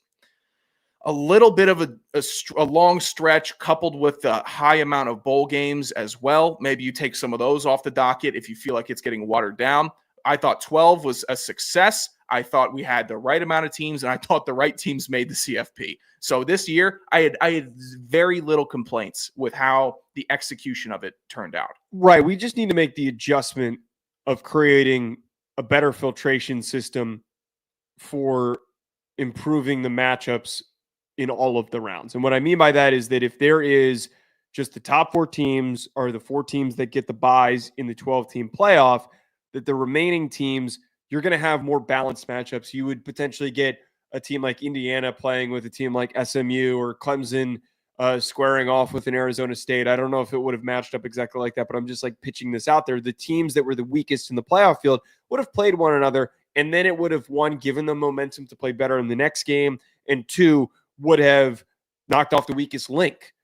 a little bit of a long stretch coupled with the high amount of bowl games as well. Maybe you take some of those off the docket if you feel like it's getting watered down. I thought 12 was a success. I thought we had the right amount of teams, and I thought the right teams made the CFP. So this year, I had very little complaints with how the execution of it turned out. Right. We just need to make the adjustment of creating a better filtration system for improving the matchups in all of the rounds. And what I mean by that is that if there is just the top 4 teams or the 4 teams that get the byes in the 12-team playoff, that the remaining teams, you're going to have more balanced matchups. You would potentially get a team like Indiana playing with a team like SMU or Clemson squaring off with an Arizona State. I don't know if it would have matched up exactly like that, but I'm just like pitching this out there. The teams that were the weakest in the playoff field would have played one another, and then it would have, 1, given them momentum to play better in the next game, and 2, would have knocked off the weakest link.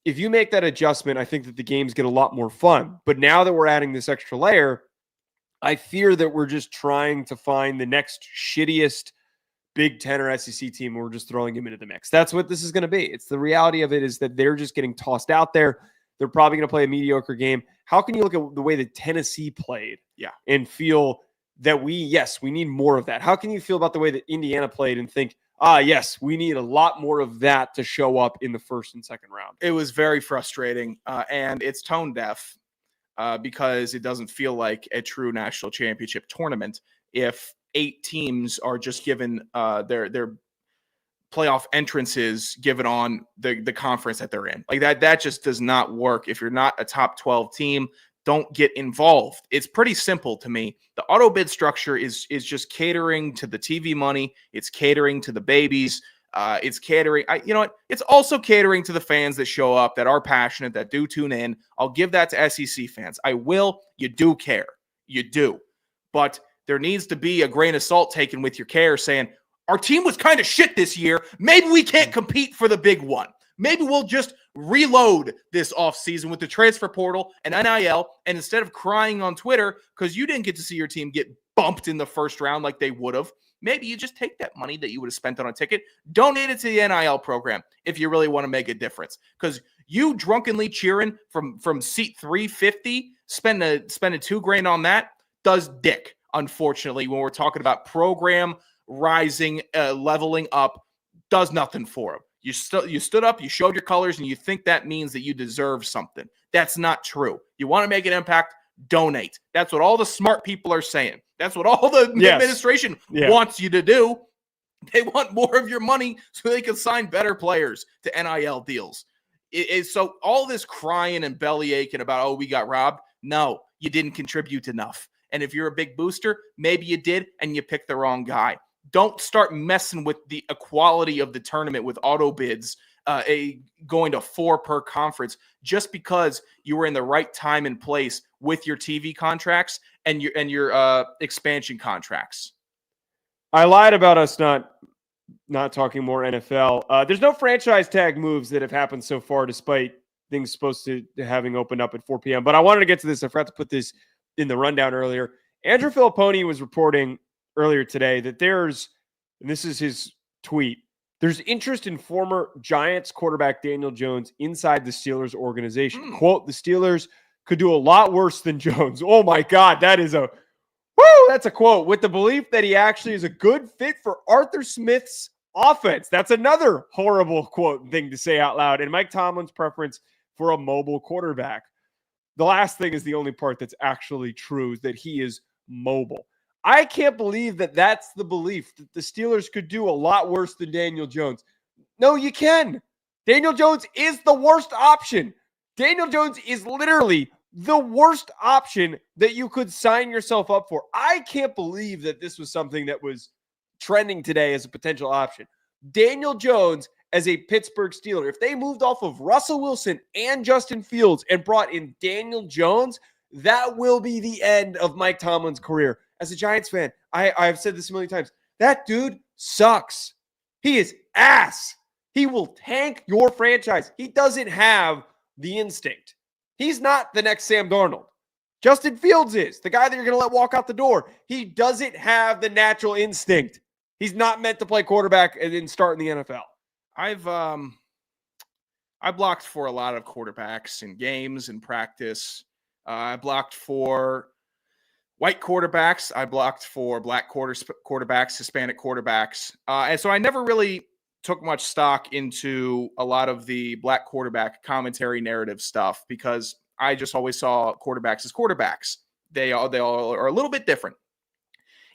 If you make that adjustment, I think that the games get a lot more fun. But now that we're adding this extra layer, I fear that we're just trying to find the next shittiest Big Ten or SEC team, and we're just throwing them into the mix. That's what this is going to be. It's the reality of it is that they're just getting tossed out there. They're probably going to play a mediocre game. How can you look at the way that Tennessee played and feel that we need more of that? How can you feel about the way that Indiana played and think, yes, we need a lot more of that to show up in the first and second round? It was very frustrating, and it's tone deaf because it doesn't feel like a true national championship tournament if 8 teams are just given their playoff entrances given on the conference that they're in. Like that just does not work. If you're not a top 12 team, don't get involved. It's pretty simple to me. The auto bid structure is just catering to the TV money. It's catering to the babies. It's catering. You know what? It's also catering to the fans that show up, that are passionate, that do tune in. I'll give that to SEC fans. I will. You do care. You do. But there needs to be a grain of salt taken with your care saying, our team was kind of shit this year. Maybe we can't compete for the big one. Maybe we'll just reload this offseason with the transfer portal and NIL. And instead of crying on Twitter because you didn't get to see your team get bumped in the first round like they would have, maybe you just take that money that you would have spent on a ticket, donate it to the NIL program if you really want to make a difference. Because you drunkenly cheering from seat 350, spending $2,000 on that does dick. Unfortunately, when we're talking about program rising, leveling up, does nothing for them. You stood up, you showed your colors, and you think that means that you deserve something. That's not true. You want to make an impact, donate. That's what all the smart people are saying. That's what all the administration wants you to do. They want more of your money so they can sign better players to NIL deals. So all this crying and belly aching about, oh, we got robbed. No, you didn't contribute enough. And if you're a big booster, maybe you did, and you picked the wrong guy. Don't start messing with the equality of the tournament with auto bids, going to 4 per conference, just because you were in the right time and place with your TV contracts and your expansion contracts. I lied about us not talking more NFL. There's no franchise tag moves that have happened so far, despite things supposed to having opened up at 4 p.m. But I wanted to get to this. I forgot to put this in the rundown earlier. Andrew Filipponi was reporting earlier today that and this is his tweet, there's interest in former Giants quarterback Daniel Jones inside the Steelers organization. Quote, the Steelers could do a lot worse than Jones. Oh my God, that's a quote. With the belief that he actually is a good fit for Arthur Smith's offense. That's another horrible quote thing to say out loud. And Mike Tomlin's preference for a mobile quarterback. The last thing is the only part that's actually true, is that he is mobile. I can't believe that that's the belief, that the Steelers could do a lot worse than Daniel Jones. No, you can. Daniel Jones is the worst option. Daniel Jones is literally the worst option that you could sign yourself up for. I can't believe that this was something that was trending today as a potential option. Daniel Jones as a Pittsburgh Steeler. If they moved off of Russell Wilson and Justin Fields and brought in Daniel Jones, that will be the end of Mike Tomlin's career. As a Giants fan, I've said this a million times. That dude sucks. He is ass. He will tank your franchise. He doesn't have the instinct. He's not the next Sam Darnold. Justin Fields is the guy that you're going to let walk out the door. He doesn't have the natural instinct. He's not meant to play quarterback and then start in the NFL. I blocked for a lot of quarterbacks in games and practice. I blocked for white quarterbacks. I blocked for black quarterbacks, Hispanic quarterbacks. And so I never really took much stock into a lot of the black quarterback commentary narrative stuff, because I just always saw quarterbacks as quarterbacks. They all are a little bit different.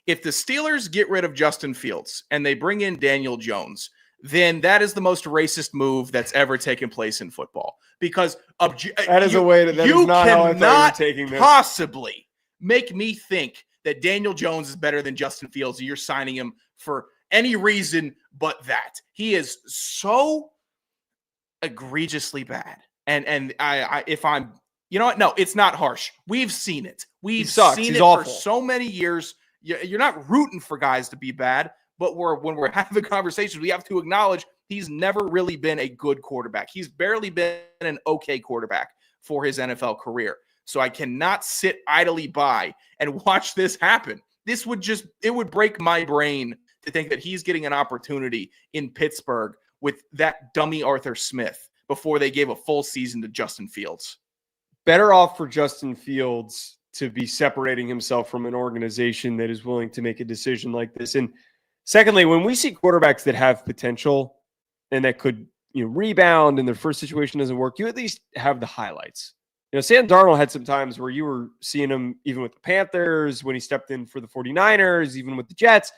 If the Steelers get rid of Justin Fields and they bring in Daniel Jones, then that is the most racist move that's ever taken place in football. Because that is a way to, that is not how I thought you were taking this. Possibly make me think that Daniel Jones is better than Justin Fields, and you're signing him for any reason but that. He is so egregiously bad. And I if I'm, you know what? No, it's not harsh. We've seen it. We've seen it for so many years. You're not rooting for guys to be bad, but when we're having conversations, we have to acknowledge he's never really been a good quarterback. He's barely been an okay quarterback for his NFL career. So I cannot sit idly by and watch this happen. It would break my brain to think that he's getting an opportunity in Pittsburgh with that dummy Arthur Smith before they gave a full season to Justin Fields. Better off for Justin Fields to be separating himself from an organization that is willing to make a decision like this. And secondly, when we see quarterbacks that have potential and that could, rebound and their first situation doesn't work, you at least have the highlights. Sam Darnold had some times where you were seeing him even with the Panthers, when he stepped in for the 49ers, even with the Jets.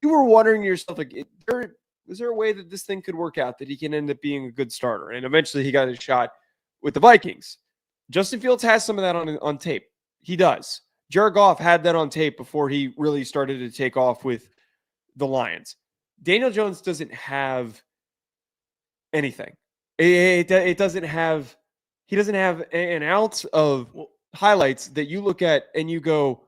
You were wondering to yourself, like, is there a way that this thing could work out, that he can end up being a good starter? And eventually he got a shot with the Vikings. Justin Fields has some of that on tape. He does. Jared Goff had that on tape before he really started to take off with the Lions. Daniel Jones doesn't have anything. He doesn't have an ounce of highlights that you look at and you go,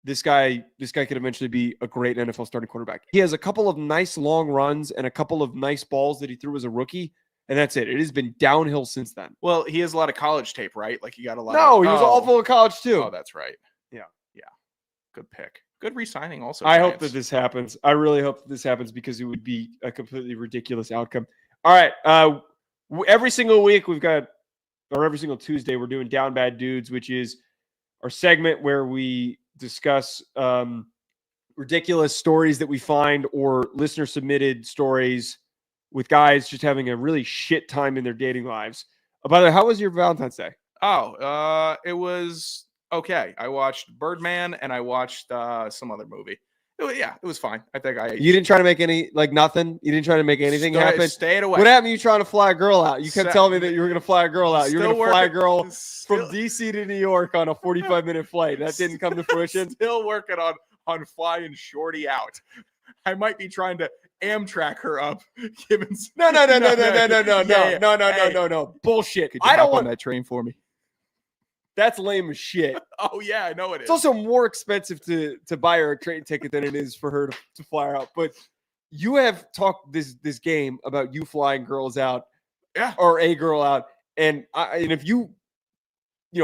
this guy could eventually be a great NFL starting quarterback. He has a couple of nice long runs and a couple of nice balls that he threw as a rookie, and that's it. It has been downhill since then. Well, he has a lot of college tape, right? Like, he got a lot. He was awful in college too. Oh, that's right. Yeah. Good pick. Good re-signing also. I hope that this happens. I really hope that this happens, because it would be a completely ridiculous outcome. All right. Every single week every single Tuesday, we're doing Down Bad Dudes, which is our segment where we discuss ridiculous stories that we find, or listener submitted stories with guys just having a really shit time in their dating lives. By the way, how was your Valentine's Day? It was okay. I watched Birdman and I watched some other movie. It It was fine. I think You didn't try to make any, nothing? You didn't try to make anything happen? Stayed away. What happened to you trying to fly a girl out? You kept telling me that you were going to fly a girl out. You were going to fly a girl from D.C. to New York on a 45-minute flight. That didn't come to fruition? Still working on flying Shorty out. I might be trying to Amtrak her up. No. Bullshit. Could you hop on that train for me? That's lame as shit. Oh, yeah, I know it is. It's also more expensive to buy her a train ticket than it is for her to fly her out. But you have talked this game about you flying girls out, or a girl out, and if you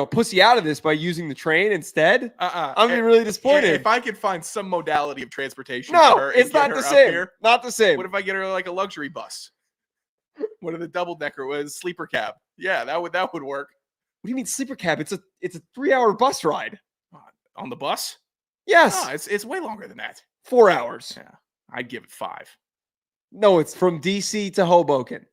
pussy out of this by using the train instead, I'm gonna be really disappointed. If I could find some modality of transportation, no, for her it's not the same. Here, not the same. What if I get her like a luxury bus? One of the double-decker with sleeper cab? Yeah, that would work. What do you mean sleeper cab? It's a 3-hour bus ride. On the bus? Yes. No, it's way longer than that. 4 hours. Yeah, I'd give it 5. No, it's from DC to Hoboken.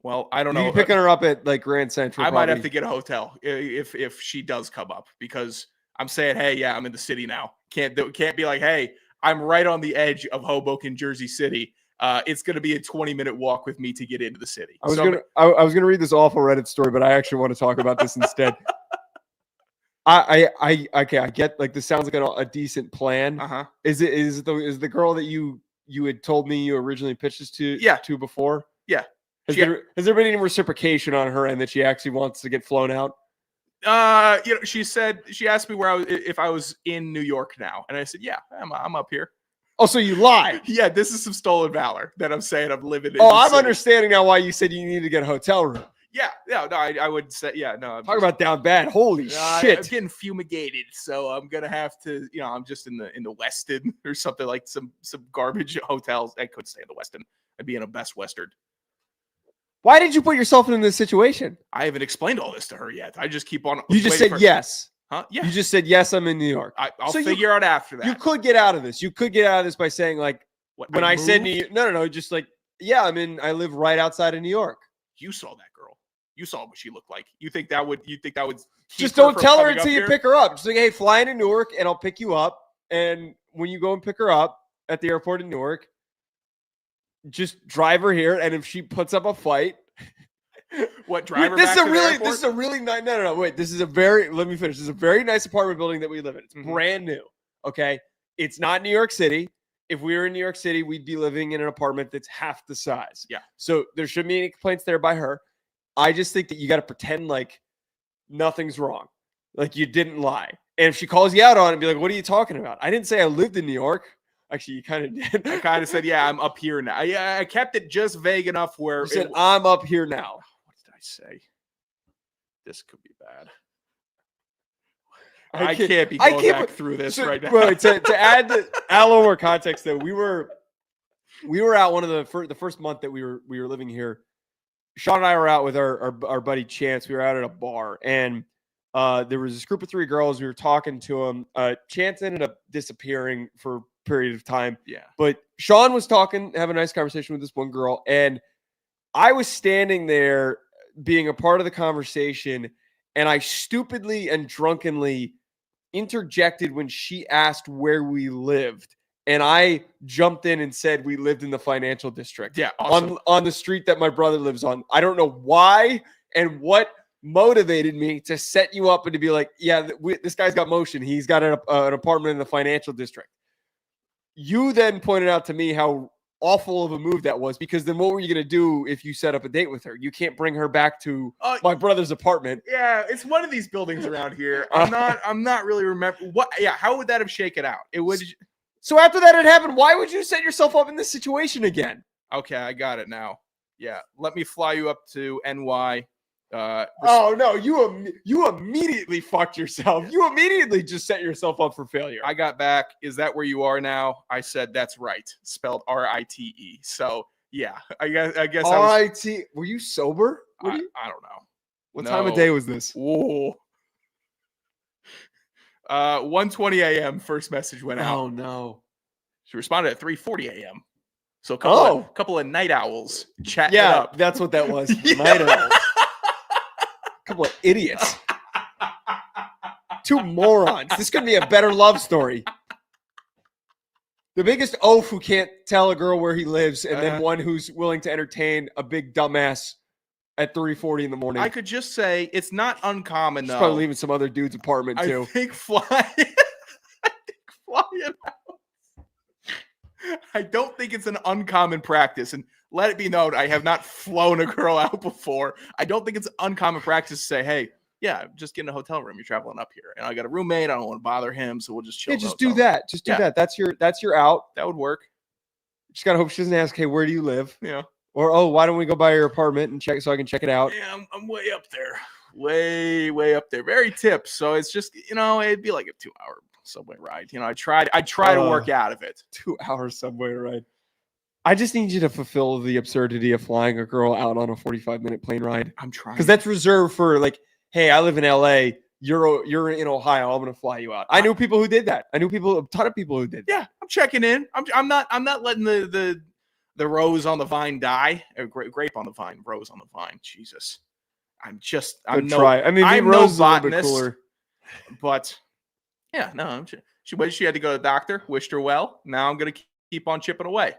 Well, I don't know. You're picking her up at Grand Central. I might have to get a hotel if she does come up, because I'm saying, hey, yeah, I'm in the city now. Can't be like, hey, I'm right on the edge of Hoboken, Jersey City. It's going to be a 20-minute walk with me to get into the city. I was gonna read this awful Reddit story, but I actually want to talk about this instead. I get this sounds like a decent plan. Is the girl that you had told me you originally pitched this to before? Yeah. Has there been any reciprocation on her end that she actually wants to get flown out? She asked me if I was in New York now, and I said, yeah, I'm up here. Oh, so you lied. Yeah, this is some stolen valor that I'm saying I'm living in. Oh, I'm understanding now why you said you need to get a hotel room. Yeah, no, I would say, yeah, no. Talk about down bad. Holy shit. I'm getting fumigated, so I'm gonna have to, I'm just in the Westin or something, like some garbage hotels. I could stay in the Westin. I'd be in a Best Western. Why did you put yourself in this situation? I haven't explained all this to her yet. I just keep on. You just said yes. Huh? Yeah. You just said yes. I'm in New York. I'll figure out after that. You could get out of this. You could get out of this by saying when I said no, just yeah, I live right outside of New York. You saw that girl. You saw what she looked like. You think that would? Just don't tell her until you pick her up. Just hey, fly into Newark and I'll pick you up. And when you go and pick her up at the airport in Newark, just drive her here. And if she puts up a fight. What driver? This is a really nice. No. Wait, let me finish. This is a very nice apartment building that we live in. It's brand new. Okay. It's not New York City. If we were in New York City, we'd be living in an apartment that's half the size. Yeah. So there shouldn't be any complaints there by her. I just think that you got to pretend like nothing's wrong. Like you didn't lie. And if she calls you out on it, be like, what are you talking about? I didn't say I lived in New York. Actually, you kind of did. I kind of said, yeah, I'm up here now. Yeah, I kept it just vague enough where you said, I'm up here now. What did I say? This could be bad. I can't be going back through this right now. Wait, to add a little more context, though, we were out one of the first month that we were living here. Sean and I were out with our buddy Chance. We were out at a bar, and there was this group of 3 girls. We were talking to them. Chance ended up disappearing for a period of time. Yeah. But Sean was having a nice conversation with this one girl, and I was standing there being a part of the conversation, and I stupidly and drunkenly interjected when she asked where we lived. And I jumped in and said we lived in the financial district. Yeah, awesome. on the street that my brother lives on. I don't know why and what motivated me to set you up and to be like, yeah, this guy's got motion. He's got an apartment in the financial district. You then pointed out to me how awful of a move that was, because then what were you going to do if you set up a date with her? You can't bring her back to my brother's apartment. Yeah, it's one of these buildings around here. I'm not really remembering what. Yeah, how would that have shaken out? It would. So after that had happened, why would you set yourself up in this situation again? Okay, I got it now. Yeah, let me fly you up to NY. Oh no, you immediately fucked yourself. You immediately just set yourself up for failure. I got back. Is that where you are now? I said that's right, spelled R-I-T-E. So yeah, I guess R-I-T. Were you sober? I don't know. What time of day was this? Whoa. 1:20 a.m. First message went out. Oh no. She responded at 3:40 a.m. So a couple of night owls chatting it up. That's what that was. Night owls. Couple of idiots. 2 morons. This could be a better love story. The biggest oaf who can't tell a girl where he lives, and then Uh-huh. one who's willing to entertain a big dumbass at 3:40 in the morning. I could just say it's not uncommon She's though. probably leaving some other dude's apartment I too. think flying. Flying out. I don't think it's an uncommon practice, and let it be known, I have not flown a girl out before. I don't think it's uncommon practice to say, "Hey, yeah, just get in a hotel room. You're traveling up here, and I got a roommate. I don't want to bother him, so we'll just chill." Yeah, in the just do hotel room." that. Just do Yeah. that. That's your out. That would work. Just gotta hope she doesn't ask, "Hey, where do you live?" Yeah. Or, "Oh, why don't we go by your apartment and check so I can check it out?" Yeah, I'm way up there. Way up there. Very tips. So it's just, it'd be like a 2-hour subway ride. I try to work out of it. 2-hour subway ride. I just need you to fulfill the absurdity of flying a girl out on a 45-minute plane ride. I'm trying. Because that's reserved for like, hey, I live in LA. You're in Ohio. I'm gonna fly you out. I knew people who did that. I knew a ton of people who did that. Yeah, I'm checking in. I'm not letting the rose on the vine die. Or grape on the vine, rose on the vine. Jesus. I'm Good try. I mean, I'm Rose is no a little bit botanist, cooler. but yeah, no. She had to go to the doctor. Wished her well. Now I'm gonna keep on chipping away.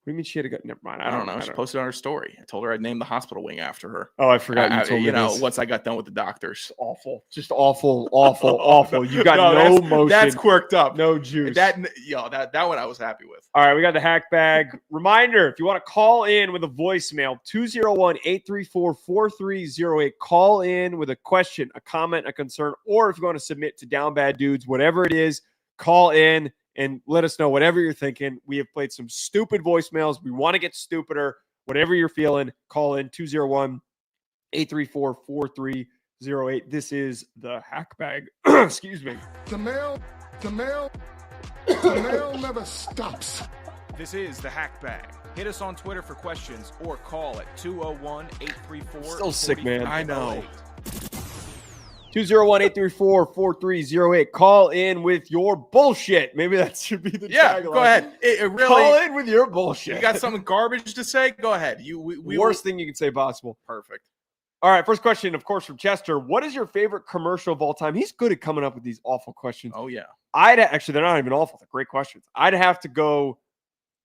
What do you mean she had to go? Never mind. I don't know. She posted on her story. I told her I'd name the hospital wing after her. Oh, I forgot you told me this. Once I got done with the doctors. Awful. Just awful. Awful. You got no motion. That's quirked up. No juice. That one I was happy with. All right, we got the hack bag. Reminder, if you want to call in with a voicemail, 201-834-4308. Call in with a question, a comment, a concern, or if you want to submit to Down Bad Dudes, whatever it is, call in and let us know whatever you're thinking. We have played some stupid voicemails. We want to get stupider. Whatever you're feeling, call in 201-834-4308. This is the hack bag. Excuse me. The mail never stops. This is the Hack Bag. Hit us on Twitter for questions or call at 201-834. Still sick, man. I know. 201-834-4308. Call in with your bullshit. Maybe that should be the Yeah, tagline. go ahead. It really. Call in with your bullshit. You got something garbage to say? Go ahead. Worst thing you can say possible. Perfect. All right, first question, of course, from Chester. What is your favorite commercial of all time? He's good at coming up with these awful questions. Oh, yeah. Actually, they're not even awful. They're great questions. I'd have to go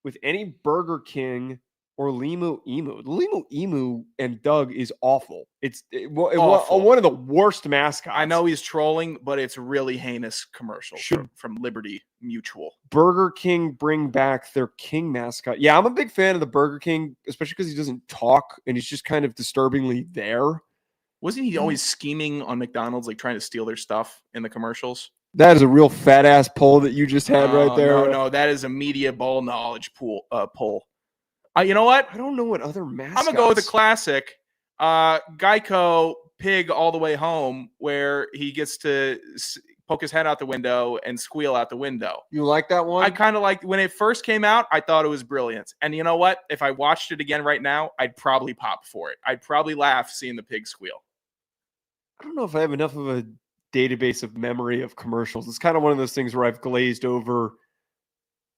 with any Burger King or Limu Emu. Limu Emu and Doug is awful. It's Awful. one of the worst mascots. I know he's trolling, but it's really heinous commercial Should- from Liberty Mutual. Burger King bring back their King mascot. Yeah, I'm a big fan of the Burger King, especially because he doesn't talk and he's just kind of disturbingly there. Wasn't he always scheming on McDonald's, like trying to steal their stuff in the commercials? That is a real fat ass poll that you just had right there. No, that is a media ball knowledge poll. You know what? I don't know what other mascots. I'm gonna go with the classic Geico Pig All the Way Home, where he gets to poke his head out the window and squeal out the window. You like that one? I kind of like when it first came out. I thought it was brilliant, and you know what? If I watched it again right now, I'd probably pop for it. I'd probably laugh seeing the pig squeal. I don't know if I have enough of a database of memory of commercials. It's kind of one of those things where I've glazed over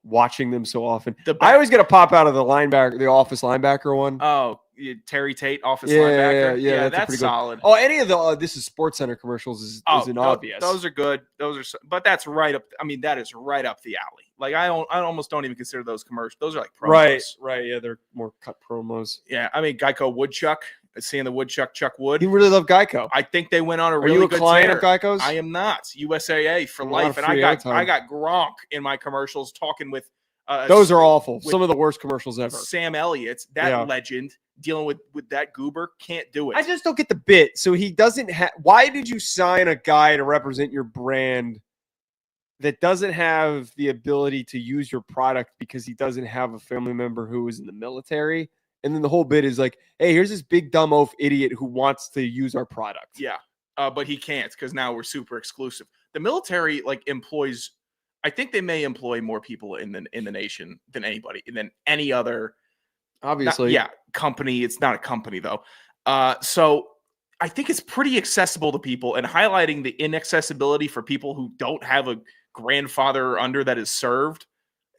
watching them so often. I always get a pop out of the linebacker, the office linebacker one. Oh, Terry Tate, office linebacker. Yeah, that's pretty solid. Good. Oh, any of the This is Sports Center commercials is an obvious. Those are good. But that's right up. I mean, that is right up the alley. Like I almost don't even consider those commercials. Those are like promos. Right. Yeah, they're more cut promos. Yeah, I mean, Geico Woodchuck. Seeing the Woodchuck Chuck Wood. You really love Geico. I think they went on a Are really you a good client tear. of Geico's? I am not. USAA for A lot life, of and free I airtime. got Gronk in my commercials talking with. Those are awful. with Some of the worst commercials ever. Sam Elliott, that legend, dealing with that goober, can't do it. I just don't get the bit. So he doesn't have. Why did you sign a guy to represent your brand that doesn't have the ability to use your product because he doesn't have a family member who is in the military? And then the whole bit is like, hey, here's this big dumb oaf idiot who wants to use our product. Yeah, but he can't because now we're super exclusive. The military employs. I think they may employ more people in the nation than any other. Obviously, company. It's not a company though. So I think it's pretty accessible to people, and highlighting the inaccessibility for people who don't have a grandfather under that is served.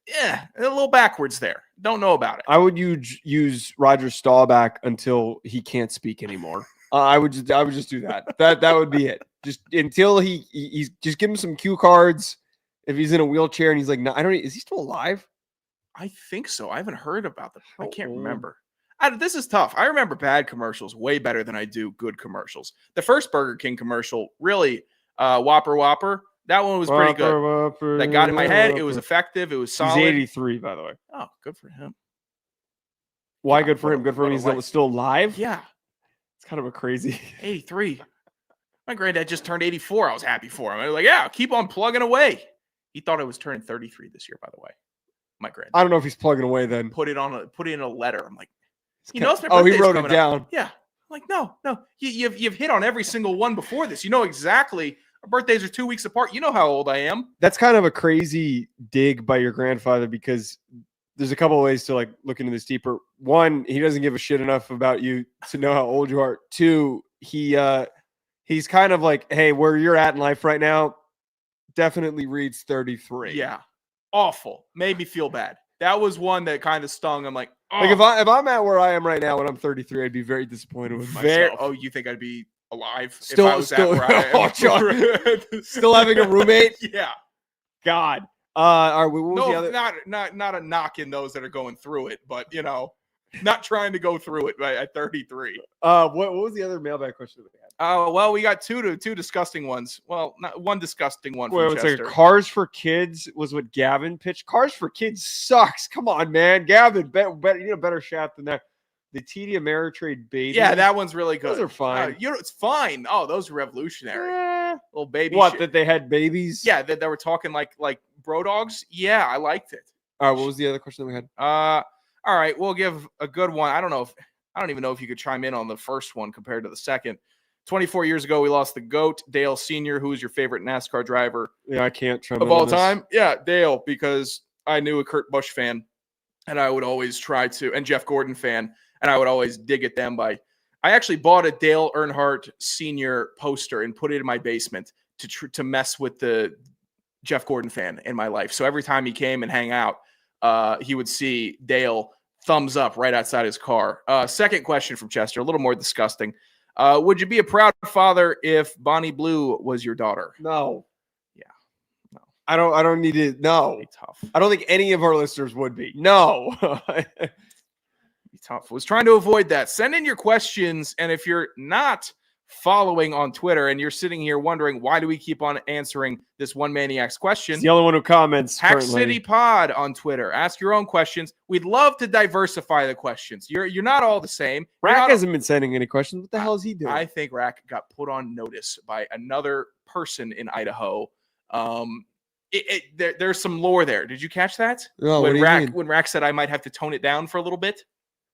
Yeah, a little backwards there. Don't know about it. I would use Roger Staubach until he can't speak anymore. I would just do that. That would be it. Just until he's just give him some cue cards. if he's in a wheelchair and he's like, no, I don't. Is he still alive? I think so. I haven't heard about them. I can't old? remember. This is tough. I remember bad commercials way better than I do good commercials. The first Burger King commercial, really, Whopper. That one was pretty good. Whopper, That got in my head. It was Whopper. effective. It was solid. He's 83, by the way. Oh, good for him. Why Yeah, good for him? Good for him. He's still alive. Yeah, It's kind of a crazy. 83. My granddad just turned 84. I was happy for him. I was like, yeah, keep on plugging away. He thought I was turning 33 this year, by the way. My granddad. I don't know if he's plugging away then. Put it in a letter. I'm like, he kinda- knows my Oh, he birthday's wrote it coming down. up. Yeah. I'm like, no. You've hit on every single one before this. You know exactly. Our birthdays are 2 weeks apart. You know how old I am. That's kind of a crazy dig by your grandfather because there's a couple of ways to like look into this deeper. One, he doesn't give a shit enough about you to know how old you are. Two, he's kind of like, hey, where you're at in life right now definitely reads 33. Yeah. Awful. Made me feel bad. That was one that kind of stung. I'm like, oh. Like if I'm at where I am right now when I'm 33, I'd be very disappointed with myself. Oh, you think I'd be alive Still- if I was still- at where I am? Oh, John. Still having a roommate? Yeah. God. All right, what was the No, other? not a knock in those that are going through it, but not trying to go through it at 33. What was the other mailbag question that we had? Well, we got two disgusting ones. Well, not one disgusting one Wait, from it's like Chester. Cars for Kids was what Gavin pitched. Cars for Kids sucks. Come on, man. Gavin, better, you know, better shaft than that. The TD Ameritrade baby. Yeah, that one's really good. Those are fine. It's fine. Oh, those are revolutionary. Little baby. What, shit. that they had babies? Yeah, that they were talking like bro dogs. Yeah, I liked it. All right, what was the other question that we had? All right, we'll give a good one. I don't even know if you could chime in on the first one compared to the second. 24 years ago, we lost the GOAT, Dale Sr. Who is your favorite NASCAR driver Yeah, I can't try of all time? Yeah, Dale, because I knew a Kurt Busch fan, and I would always try to, and Jeff Gordon fan, and I would always dig at them by. I actually bought a Dale Earnhardt Sr. poster and put it in my basement to mess with the Jeff Gordon fan in my life. So every time he came and hang out, he would see Dale thumbs up right outside his car. Second question from Chester, a little more disgusting. Would you be a proud father if Bonnie Blue was your daughter? No. Yeah. No. I don't need to. No. It'd be tough. I don't think any of our listeners would be. No. It'd be tough. Was trying to avoid that. Send in your questions, and if you're not following on Twitter and you're sitting here wondering why do we keep on answering this one maniac's question, He's the only one who comments. Hack currently. City Pod on Twitter. Ask your own questions. We'd love to diversify the questions. You're not all the same. Rack hasn't been sending any questions. What the hell is he doing? I think Rack got put on notice by another person in Idaho. There's some lore there. Did you catch that? Oh, what do you mean? When Rack said I might have to tone it down for a little bit.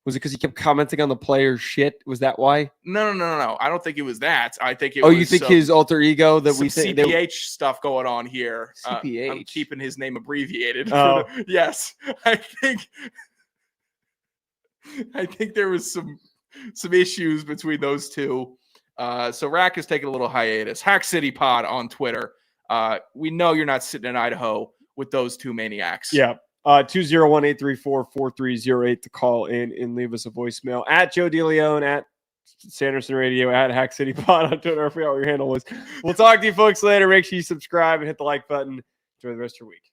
Was it because he kept commenting on the player's shit? Was that why? No. I don't think it was that. I think it Oh, was you think his alter ego that some we think CPH stuff going on here. CPH? I'm keeping his name abbreviated. Oh. Yes. I think there was some issues between those two. So Rack is taking a little hiatus. Hack City Pod on Twitter. We know you're not sitting in Idaho with those two maniacs. Yeah. 201-834-4308 to call in and leave us a voicemail at Joe DeLeone, at Sanderson Radio, at Hack City Pod on Twitter. I forgot what your handle was. We'll talk to you folks later. Make sure you subscribe and hit the like button. Enjoy the rest of your week.